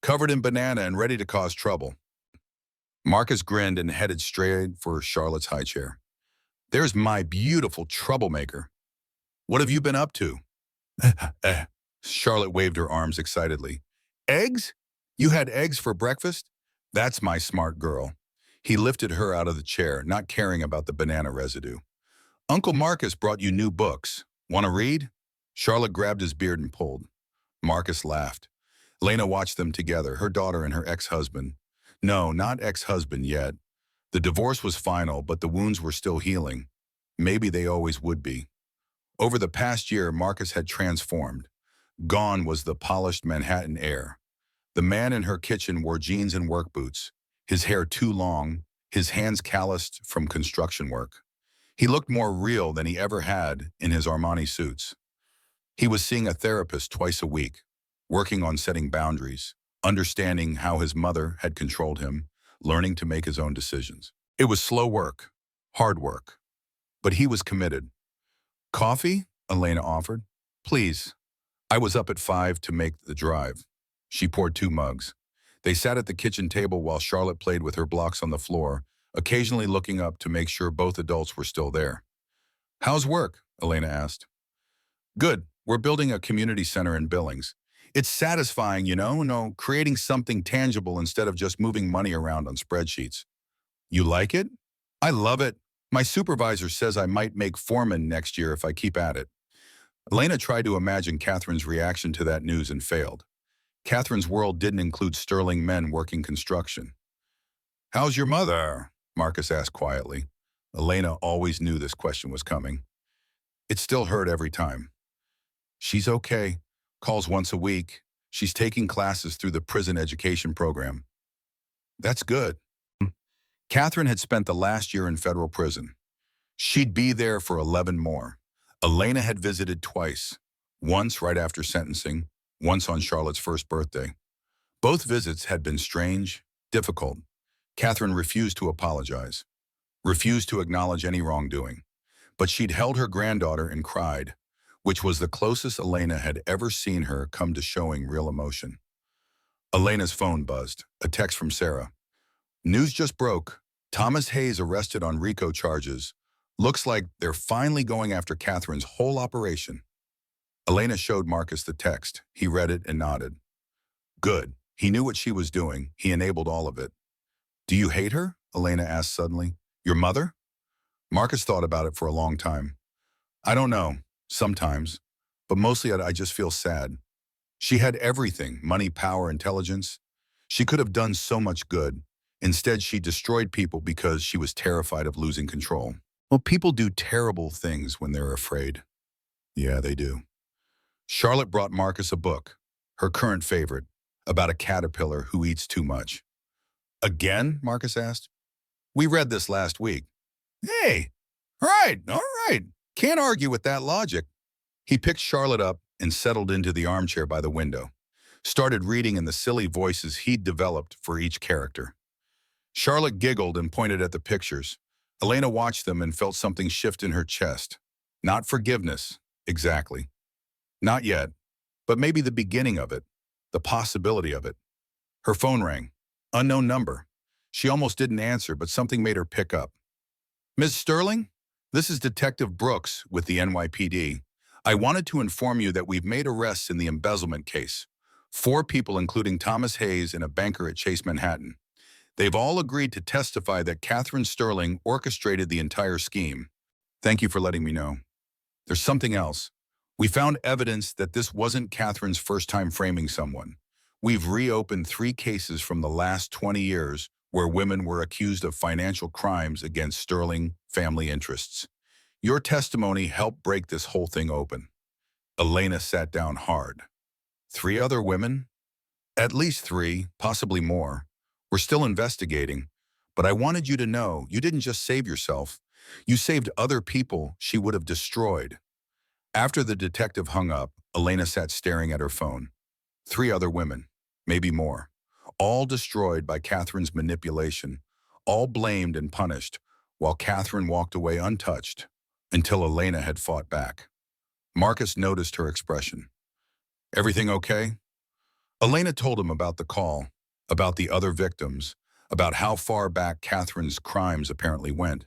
Covered in banana and ready to cause trouble. Marcus grinned and headed straight for Charlotte's high chair. There's my beautiful troublemaker. What have you been up to? Charlotte waved her arms excitedly. Eggs? You had eggs for breakfast? That's my smart girl. He lifted her out of the chair, not caring about the banana residue. Uncle Marcus brought you new books. Want to read? Charlotte grabbed his beard and pulled. Marcus laughed. Lena watched them together, her daughter and her ex-husband. No, not ex-husband yet. The divorce was final, but the wounds were still healing. Maybe they always would be. Over the past year, Marcus had transformed. Gone was the polished Manhattan air. The man in her kitchen wore jeans and work boots, his hair too long, his hands calloused from construction work. He looked more real than he ever had in his Armani suits. He was seeing a therapist twice a week, working on setting boundaries, understanding how his mother had controlled him, learning to make his own decisions. It was slow work, hard work, but he was committed. Coffee? Elena offered. Please. I was up at 5 to make the drive. She poured 2 mugs. They sat at the kitchen table while Charlotte played with her blocks on the floor, occasionally looking up to make sure both adults were still there. How's work? Elena asked. Good. We're building a community center in Billings. It's satisfying, creating something tangible instead of just moving money around on spreadsheets. You like it? I love it. My supervisor says I might make foreman next year if I keep at it. Elena tried to imagine Catherine's reaction to that news and failed. Catherine's world didn't include sterling men working construction. How's your mother? Marcus asked quietly. Elena always knew this question was coming. It still hurt every time. She's okay. Calls once a week. She's taking classes through the prison education program. That's good. Catherine had spent the last year in federal prison. She'd be there for 11 more. Elena had visited twice, once right after sentencing, once on Charlotte's first birthday. Both visits had been strange, difficult. Catherine refused to apologize, refused to acknowledge any wrongdoing. But she'd held her granddaughter and cried, which was the closest Elena had ever seen her come to showing real emotion. Elena's phone buzzed, a text from Sarah. News just broke. Thomas Hayes arrested on RICO charges. Looks like they're finally going after Catherine's whole operation. Elena showed Marcus the text. He read it and nodded. Good. He knew what she was doing. He enabled all of it. Do you hate her? Elena asked suddenly. Your mother? Marcus thought about it for a long time. I don't know. Sometimes. But mostly I just feel sad. She had everything, money, power, intelligence. She could have done so much good. Instead, she destroyed people because she was terrified of losing control. Well, people do terrible things when they're afraid. Yeah, they do. Charlotte brought Marcus a book, her current favorite, about a caterpillar who eats too much. Again? Marcus asked. We read this last week. Hey, all right. Can't argue with that logic. He picked Charlotte up and settled into the armchair by the window, started reading in the silly voices he'd developed for each character. Charlotte giggled and pointed at the pictures. Elena watched them and felt something shift in her chest. Not forgiveness, exactly. Not yet, but maybe the beginning of it, the possibility of it. Her phone rang. Unknown number. She almost didn't answer, but something made her pick up. Ms. Sterling? This is Detective Brooks with the NYPD. I wanted to inform you that we've made arrests in the embezzlement case. 4 people, including Thomas Hayes and a banker at Chase Manhattan. They've all agreed to testify that Catherine Sterling orchestrated the entire scheme. Thank you for letting me know. There's something else. We found evidence that this wasn't Catherine's first time framing someone. We've reopened 3 cases from the last 20 years where women were accused of financial crimes against Sterling family interests. Your testimony helped break this whole thing open. Elena sat down hard. 3 other women? At least 3, possibly more. We're still investigating, but I wanted you to know you didn't just save yourself. You saved other people she would have destroyed. After the detective hung up, Elena sat staring at her phone. 3 other women, maybe more, all destroyed by Catherine's manipulation, all blamed and punished, while Catherine walked away untouched until Elena had fought back. Marcus noticed her expression. Everything okay? Elena told him about the call, about the other victims, about how far back Catherine's crimes apparently went.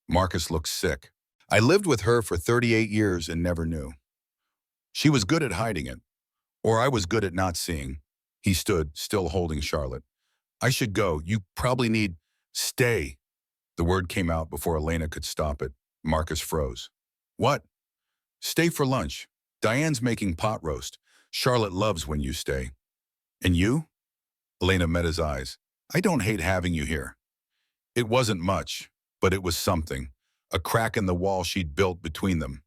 Marcus looked sick. I lived with her for 38 years and never knew. She was good at hiding it, or I was good at not seeing. He stood, still holding Charlotte. I should go. You probably need... Stay. The word came out before Elena could stop it. Marcus froze. What? Stay for lunch. Diane's making pot roast. Charlotte loves when you stay. And you? Elena met his eyes. I don't hate having you here. It wasn't much, but it was something. A crack in the wall she'd built between them.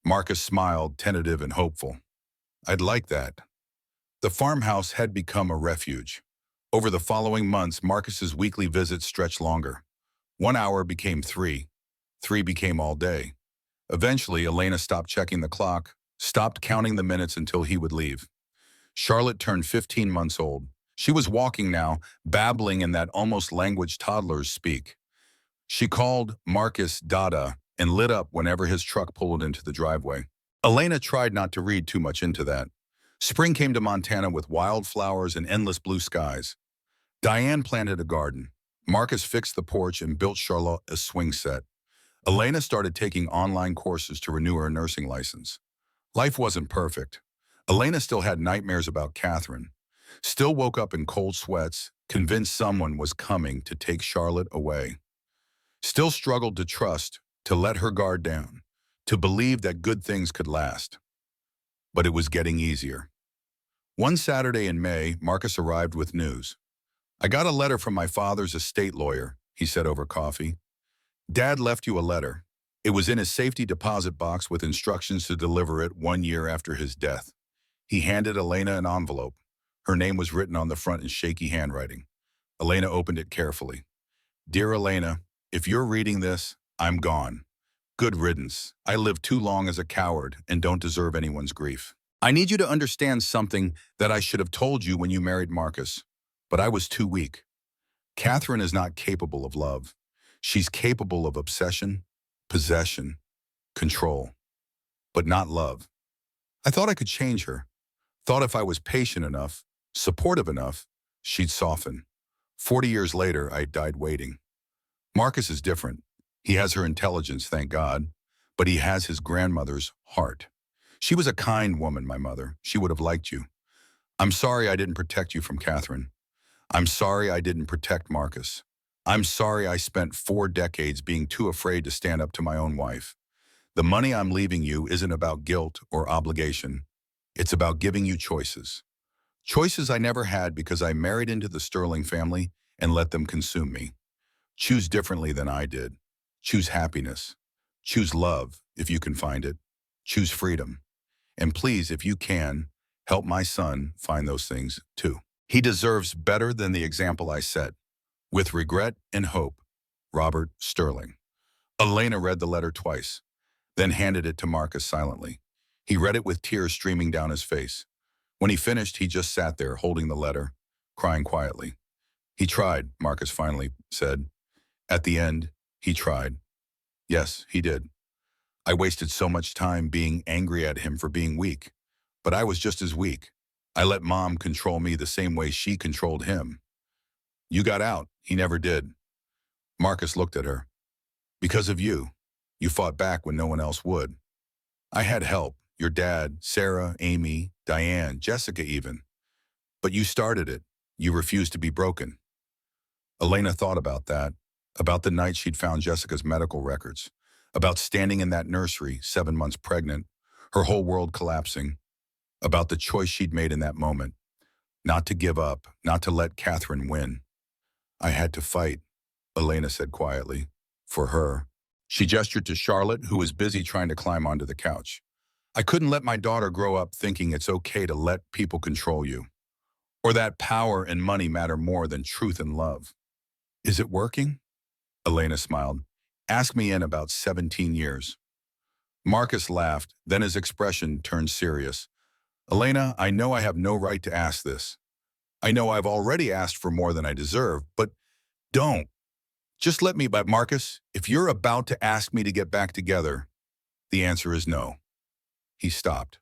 Marcus smiled, tentative and hopeful. I'd like that. The farmhouse had become a refuge. Over the following months, Marcus's weekly visits stretched longer. 1 hour became 3. 3 became all day. Eventually, Elena stopped checking the clock, stopped counting the minutes until he would leave. Charlotte turned 15 months old. She was walking now, babbling in that almost language toddlers speak. She called Marcus Dada and lit up whenever his truck pulled into the driveway. Elena tried not to read too much into that. Spring came to Montana with wildflowers and endless blue skies. Diane planted a garden. Marcus fixed the porch and built Charlotte a swing set. Elena started taking online courses to renew her nursing license. Life wasn't perfect. Elena still had nightmares about Catherine. Still woke up in cold sweats, convinced someone was coming to take Charlotte away. Still struggled to trust, to let her guard down, to believe that good things could last. But it was getting easier. One Saturday in May, Marcus arrived with news. I got a letter from my father's estate lawyer, he said over coffee. Dad left you a letter. It was in his safety deposit box with instructions to deliver it 1 year after his death. He handed Elena an envelope. Her name was written on the front in shaky handwriting. Elena opened it carefully. Dear Elena, if you're reading this, I'm gone. Good riddance. I lived too long as a coward and don't deserve anyone's grief. I need you to understand something that I should have told you when you married Marcus, but I was too weak. Catherine is not capable of love. She's capable of obsession, possession, control, but not love. I thought I could change her. Thought if I was patient enough, supportive enough, she'd soften. 40 years later, I died waiting. Marcus is different. He has her intelligence, thank God, but he has his grandmother's heart. She was a kind woman, my mother. She would have liked you. I'm sorry I didn't protect you from Catherine. I'm sorry I didn't protect Marcus. I'm sorry I spent 4 decades being too afraid to stand up to my own wife. The money I'm leaving you isn't about guilt or obligation. It's about giving you choices. Choices I never had because I married into the Sterling family and let them consume me. Choose differently than I did. Choose happiness. Choose love, if you can find it. Choose freedom. And please, if you can, help my son find those things too. He deserves better than the example I set. With regret and hope, Robert Sterling. Elena read the letter twice, then handed it to Marcus silently. He read it with tears streaming down his face. When he finished, he just sat there holding the letter, crying quietly. He tried, Marcus finally said. At the end, he tried. Yes, he did. I wasted so much time being angry at him for being weak, but I was just as weak. I let Mom control me the same way she controlled him. You got out. He never did. Marcus looked at her. Because of you. You fought back when no one else would. I had help. Your dad, Sarah, Amy, Diane, Jessica even. But you started it. You refused to be broken. Elena thought about that, about the night she'd found Jessica's medical records, about standing in that nursery, 7 months pregnant, her whole world collapsing, about the choice she'd made in that moment, not to give up, not to let Catherine win. I had to fight, Elena said quietly, for her. She gestured to Charlotte, who was busy trying to climb onto the couch. I couldn't let my daughter grow up thinking it's okay to let people control you, or that power and money matter more than truth and love. Is it working? Elena smiled. Ask me in about 17 years. Marcus laughed, then his expression turned serious. Elena, I know I have no right to ask this. I know I've already asked for more than I deserve, but don't. Just let me, but Marcus, if you're about to ask me to get back together, the answer is no. He stopped,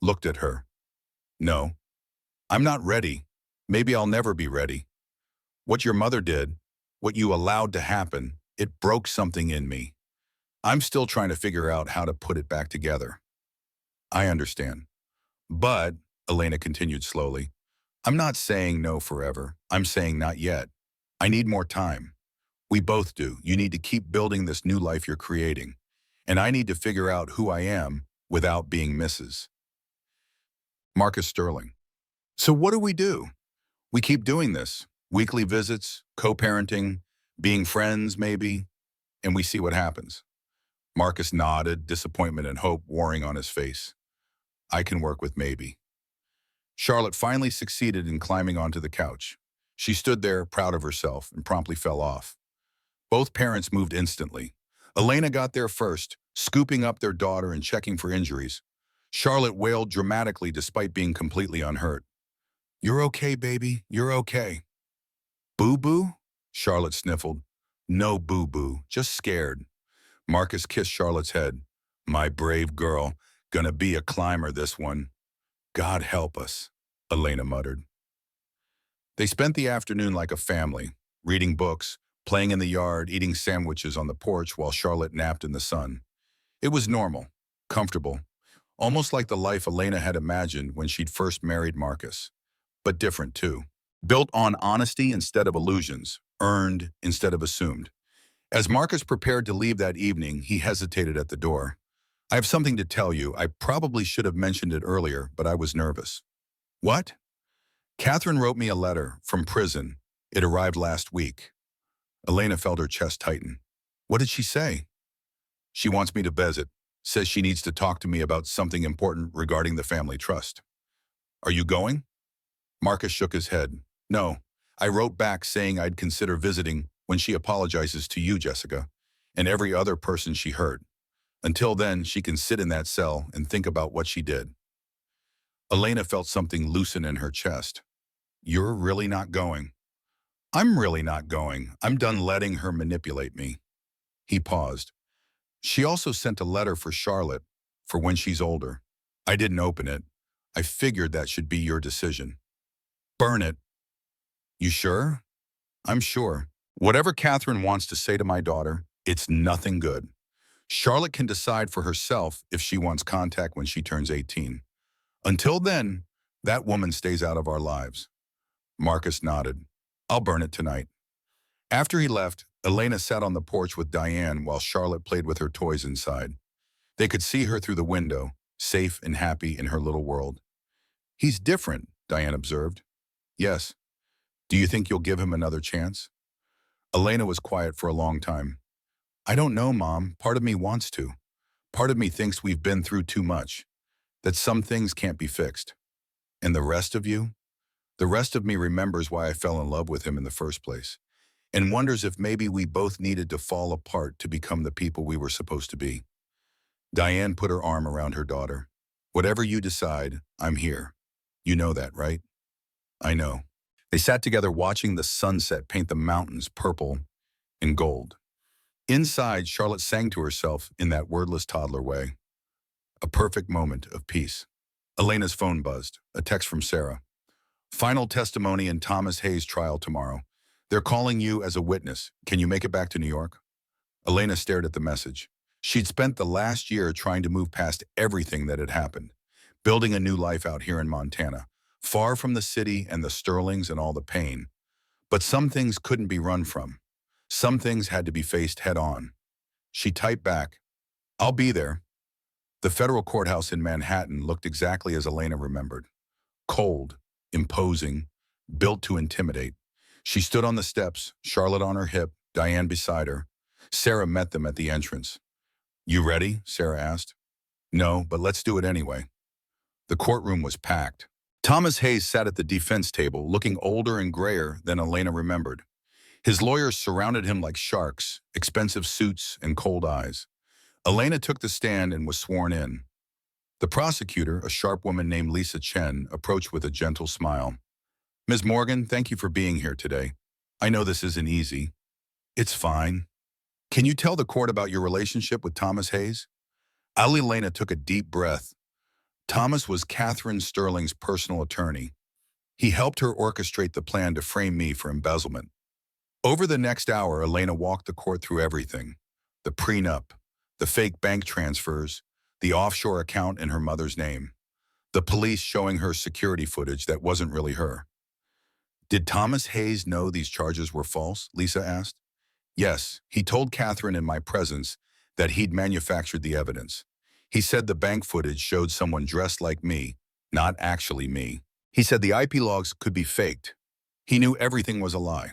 looked at her. No, I'm not ready. Maybe I'll never be ready. What your mother did, what you allowed to happen, it broke something in me. I'm still trying to figure out how to put it back together. I understand. But, Elena continued slowly, I'm not saying no forever. I'm saying not yet. I need more time. We both do. You need to keep building this new life you're creating. And I need to figure out who I am without being Mrs. Marcus Sterling. So what do? We keep doing this. Weekly visits, co-parenting, being friends maybe, and we see what happens. Marcus nodded, disappointment and hope warring on his face. I can work with maybe. Charlotte finally succeeded in climbing onto the couch. She stood there, proud of herself, and promptly fell off. Both parents moved instantly. Elena got there first, scooping up their daughter and checking for injuries. Charlotte wailed dramatically despite being completely unhurt. You're okay, baby. You're okay. Boo-boo? Charlotte sniffled. No boo-boo, just scared. Marcus kissed Charlotte's head. My brave girl, gonna be a climber this one. God help us, Elena muttered. They spent the afternoon like a family, reading books, playing in the yard, eating sandwiches on the porch while Charlotte napped in the sun. It was normal, comfortable, almost like the life Elena had imagined when she'd first married Marcus. But different too. Built on honesty instead of illusions, earned instead of assumed. As Marcus prepared to leave that evening, he hesitated at the door. I have something to tell you. I probably should have mentioned it earlier, but I was nervous. What? Catherine wrote me a letter from prison. It arrived last week. Elena felt her chest tighten. What did she say? She wants me to visit. Says she needs to talk to me about something important regarding the family trust. Are you going? Marcus shook his head. No. I wrote back saying I'd consider visiting when she apologizes to you, Jessica, and every other person she hurt. Until then, she can sit in that cell and think about what she did. Elena felt something loosen in her chest. You're really not going. I'm really not going. I'm done letting her manipulate me. He paused. She also sent a letter for Charlotte, for when she's older. I didn't open it. I figured that should be your decision. Burn it. You sure? I'm sure. Whatever Catherine wants to say to my daughter, it's nothing good. Charlotte can decide for herself if she wants contact when she turns 18. Until then, that woman stays out of our lives. Marcus nodded. I'll burn it tonight. After he left, Elena sat on the porch with Diane while Charlotte played with her toys inside. They could see her through the window, safe and happy in her little world. He's different, Diane observed. Yes. Do you think you'll give him another chance? Elena was quiet for a long time. I don't know, Mom. Part of me wants to. Part of me thinks we've been through too much, that some things can't be fixed. And the rest of you? The rest of me remembers why I fell in love with him in the first place, and wonders if maybe we both needed to fall apart to become the people we were supposed to be. Diane put her arm around her daughter. Whatever you decide, I'm here. You know that, right? I know. They sat together watching the sunset paint the mountains purple and gold. Inside, Charlotte sang to herself in that wordless toddler way. A perfect moment of peace. Elena's phone buzzed, a text from Sarah. Final testimony in Thomas Hayes' trial tomorrow. They're calling you as a witness. Can you make it back to New York? Elena stared at the message. She'd spent the last year trying to move past everything that had happened, building a new life out here in Montana, far from the city and the Sterlings and all the pain. But some things couldn't be run from. Some things had to be faced head on. She typed back, "I'll be there." The federal courthouse in Manhattan looked exactly as Elena remembered. Cold, imposing, built to intimidate. She stood on the steps, Charlotte on her hip, Diane beside her. Sarah met them at the entrance. "You ready?" Sarah asked. "No, but let's do it anyway." The courtroom was packed. Thomas Hayes sat at the defense table, looking older and grayer than Elena remembered. His lawyers surrounded him like sharks, expensive suits and cold eyes. Elena took the stand and was sworn in. The prosecutor, a sharp woman named Lisa Chen, approached with a gentle smile. "Ms. Morgan, thank you for being here today. I know this isn't easy." "It's fine." "Can you tell the court about your relationship with Thomas Hayes?" Elena took a deep breath. Thomas was Catherine Sterling's personal attorney. He helped her orchestrate the plan to frame me for embezzlement. Over the next hour, Elena walked the court through everything. The prenup, the fake bank transfers, the offshore account in her mother's name, the police showing her security footage that wasn't really her. "Did Thomas Hayes know these charges were false?" Lisa asked. "Yes, he told Catherine in my presence that he'd manufactured the evidence. He said the bank footage showed someone dressed like me, not actually me. He said the IP logs could be faked. He knew everything was a lie."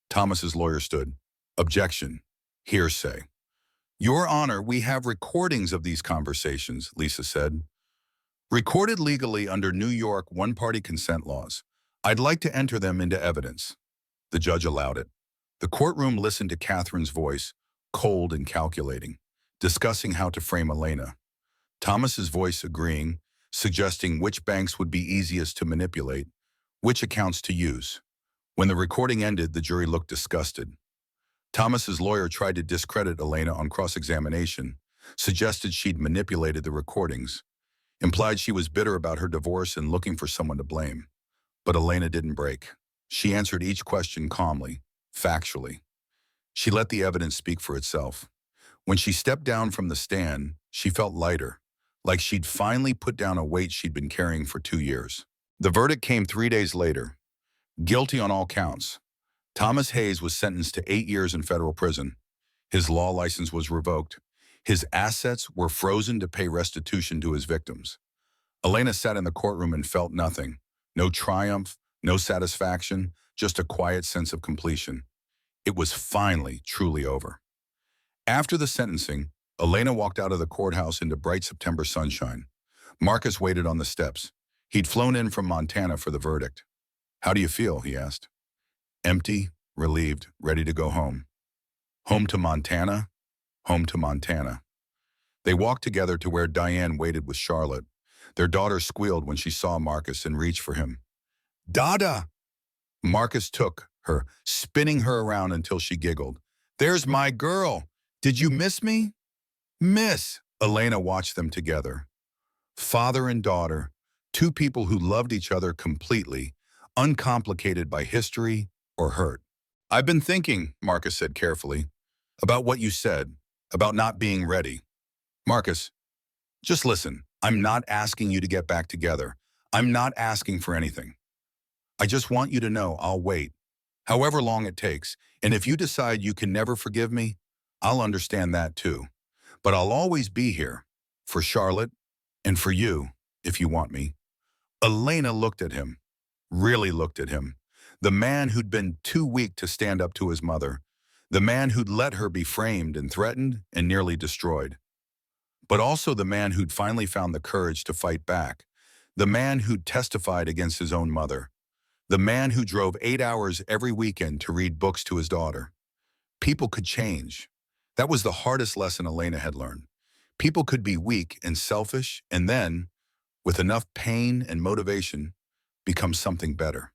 Thomas's lawyer stood. "Objection. Hearsay." "Your Honor, we have recordings of these conversations," Lisa said. "Recorded legally under New York one-party consent laws. I'd like to enter them into evidence." The judge allowed it. The courtroom listened to Catherine's voice, cold and calculating, discussing how to frame Elena. Thomas's voice agreeing, suggesting which banks would be easiest to manipulate, which accounts to use. When the recording ended, the jury looked disgusted. Thomas's lawyer tried to discredit Elena on cross-examination, suggested she'd manipulated the recordings, implied she was bitter about her divorce and looking for someone to blame. But Elena didn't break. She answered each question calmly, factually. She let the evidence speak for itself. When she stepped down from the stand, she felt lighter, like she'd finally put down a weight she'd been carrying for 2 years. The verdict came 3 days later. Guilty on all counts. Thomas Hayes was sentenced to 8 years in federal prison. His law license was revoked. His assets were frozen to pay restitution to his victims. Elena sat in the courtroom and felt nothing. No triumph, no satisfaction, just a quiet sense of completion. It was finally truly over. After the sentencing, Elena walked out of the courthouse into bright September sunshine. Marcus waited on the steps. He'd flown in from Montana for the verdict. "How do you feel?" he asked. "Empty, relieved, ready to go home." "Home to Montana?" "Home to Montana." They walked together to where Diane waited with Charlotte. Their daughter squealed when she saw Marcus and reached for him. "Dada!" Marcus took her, spinning her around until she giggled. "There's my girl! Did you miss me?" "Miss!" Elena watched them together. Father and daughter, two people who loved each other completely, uncomplicated by history or hurt. "I've been thinking," Marcus said carefully, "about what you said, about not being ready." "Marcus, just listen. I'm not asking you to get back together. I'm not asking for anything. I just want you to know I'll wait, however long it takes, and if you decide you can never forgive me, I'll understand that too. But I'll always be here, for Charlotte, and for you, if you want me." Elena looked at him, really looked at him. The man who'd been too weak to stand up to his mother. The man who'd let her be framed and threatened and nearly destroyed. But also the man who'd finally found the courage to fight back. The man who'd testified against his own mother. The man who drove 8 hours every weekend to read books to his daughter. People could change. That was the hardest lesson Elena had learned. People could be weak and selfish and then, with enough pain and motivation, become something better.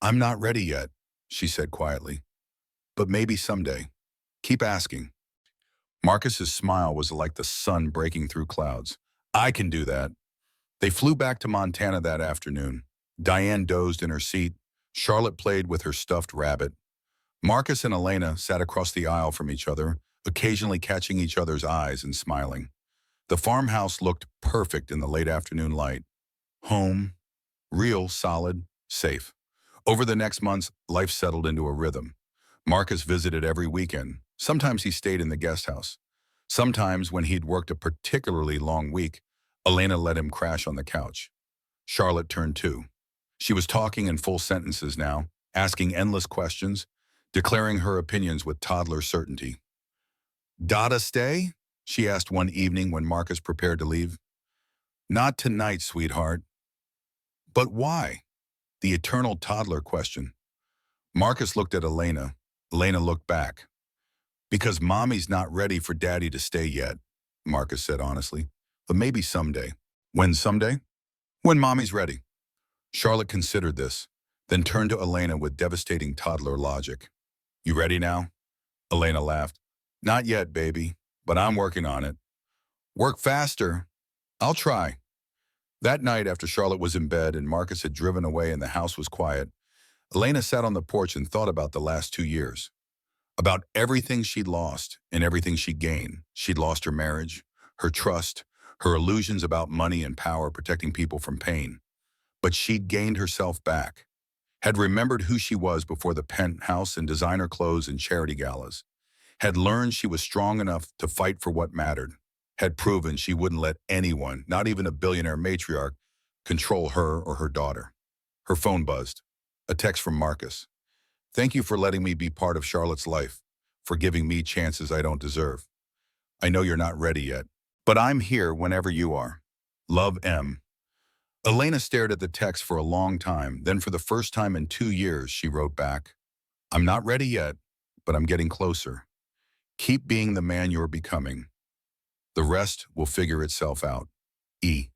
"I'm not ready yet," she said quietly. "But maybe someday. Keep asking." Marcus's smile was like the sun breaking through clouds. "I can do that." They flew back to Montana that afternoon. Diane dozed in her seat. Charlotte played with her stuffed rabbit. Marcus and Elena sat across the aisle from each other, occasionally catching each other's eyes and smiling. The farmhouse looked perfect in the late afternoon light. Home, real, solid, safe. Over the next months, life settled into a rhythm. Marcus visited every weekend. Sometimes he stayed in the guest house. Sometimes, when he'd worked a particularly long week, Elena let him crash on the couch. Charlotte turned too. She was talking in full sentences now, asking endless questions, declaring her opinions with toddler certainty. "Dada stay?" she asked one evening when Marcus prepared to leave. "Not tonight, sweetheart." "But why?" The eternal toddler question. Marcus looked at Elena. Elena looked back. "Because mommy's not ready for daddy to stay yet," Marcus said honestly. "But maybe someday." "When someday?" "When mommy's ready." Charlotte considered this, then turned to Elena with devastating toddler logic. "You ready now?" Elena laughed. "Not yet, baby, but I'm working on it." "Work faster." "I'll try." That night, after Charlotte was in bed and Marcus had driven away and the house was quiet, Elena sat on the porch and thought about the last 2 years. About everything she'd lost and everything she'd gained. She'd lost her marriage, her trust, her illusions about money and power protecting people from pain. But she'd gained herself back, had remembered who she was before the penthouse and designer clothes and charity galas, had learned she was strong enough to fight for what mattered, had proven she wouldn't let anyone, not even a billionaire matriarch, control her or her daughter. Her phone buzzed. A text from Marcus. "Thank you for letting me be part of Charlotte's life, for giving me chances I don't deserve. I know you're not ready yet, but I'm here whenever you are. Love, M." Elena stared at the text for a long time, then for the first time in 2 years, she wrote back, "I'm not ready yet, but I'm getting closer. Keep being the man you're becoming. The rest will figure itself out. E."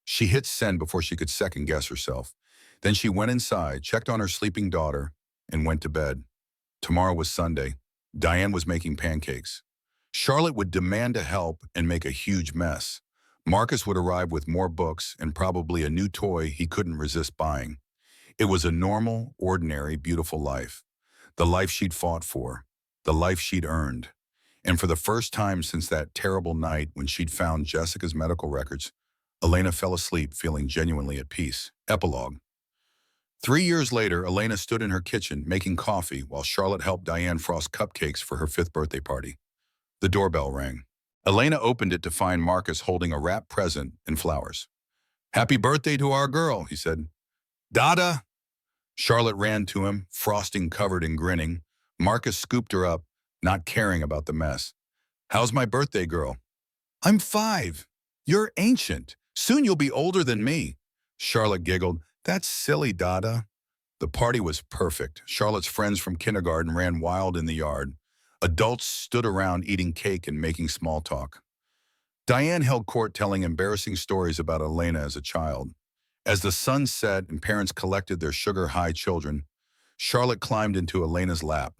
She hit send before she could second-guess herself. Then she went inside, checked on her sleeping daughter, and went to bed. Tomorrow was Sunday. Diane was making pancakes. Charlotte would demand to help and make a huge mess. Marcus would arrive with more books and probably a new toy he couldn't resist buying. It was a normal, ordinary, beautiful life. The life she'd fought for. The life she'd earned. And for the first time since that terrible night when she'd found Jessica's medical records, Elena fell asleep feeling genuinely at peace. Epilogue. 3 years later, Elena stood in her kitchen making coffee while Charlotte helped Diane frost cupcakes for her 5th birthday party. The doorbell rang. Elena opened it to find Marcus holding a wrapped present and flowers. "Happy birthday to our girl," he said. "Dada!" Charlotte ran to him, frosting covered and grinning. Marcus scooped her up, not caring about the mess. "How's my birthday girl?" "I'm 5. You're ancient. Soon you'll be older than me." Charlotte giggled. "That's silly, Dada." The party was perfect. Charlotte's friends from kindergarten ran wild in the yard. Adults stood around eating cake and making small talk. Diane held court telling embarrassing stories about Elena as a child. As the sun set and parents collected their sugar-high children, Charlotte climbed into Elena's lap.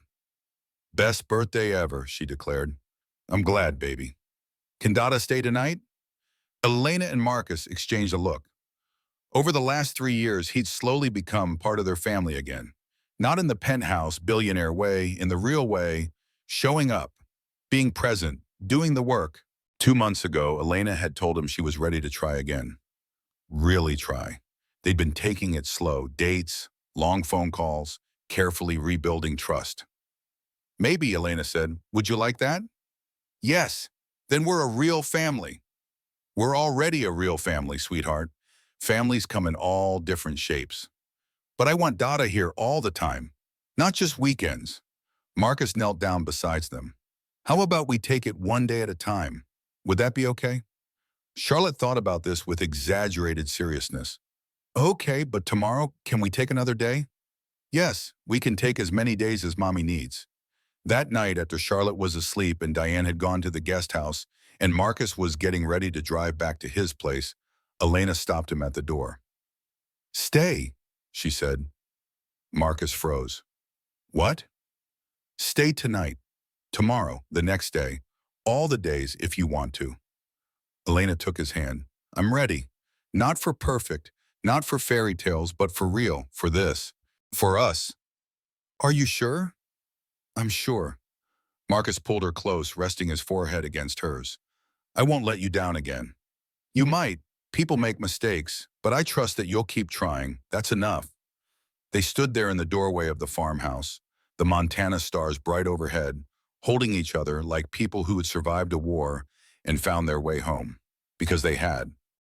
"Best birthday ever," she declared. "I'm glad, baby. Can Dada stay tonight?" Elena and Marcus exchanged a look. Over the last 3 years, he'd slowly become part of their family again. Not in the penthouse, billionaire way, in the real way, showing up, being present, doing the work. 2 months ago, Elena had told him she was ready to try again. Really try. They'd been taking it slow, dates, long phone calls, carefully rebuilding trust. "Maybe," Elena said. "Would you like that?" "Yes. Then we're a real family." "We're already a real family, sweetheart. Families come in all different shapes. But I want Dada here all the time, not just weekends." Marcus knelt down beside them. "How about we take it one day at a time? Would that be okay?" Charlotte thought about this with exaggerated seriousness. "Okay, but tomorrow, can we take another day?" "Yes, we can take as many days as Mommy needs." That night, after Charlotte was asleep and Diane had gone to the guest house and Marcus was getting ready to drive back to his place, Elena stopped him at the door. "Stay," she said. Marcus froze. "What?" "Stay tonight, tomorrow, the next day, all the days if you want to." Elena took his hand. "I'm ready. Not for perfect, not for fairy tales, but for real, for this, for us." "Are you sure?" "I'm sure." Marcus pulled her close, resting his forehead against hers. I won't let you down again. You might. People make mistakes, but I trust that you'll keep trying. That's enough. They stood there in the doorway of the farmhouse, the Montana stars bright overhead, holding each other like people who had survived a war and found their way home. Because they had.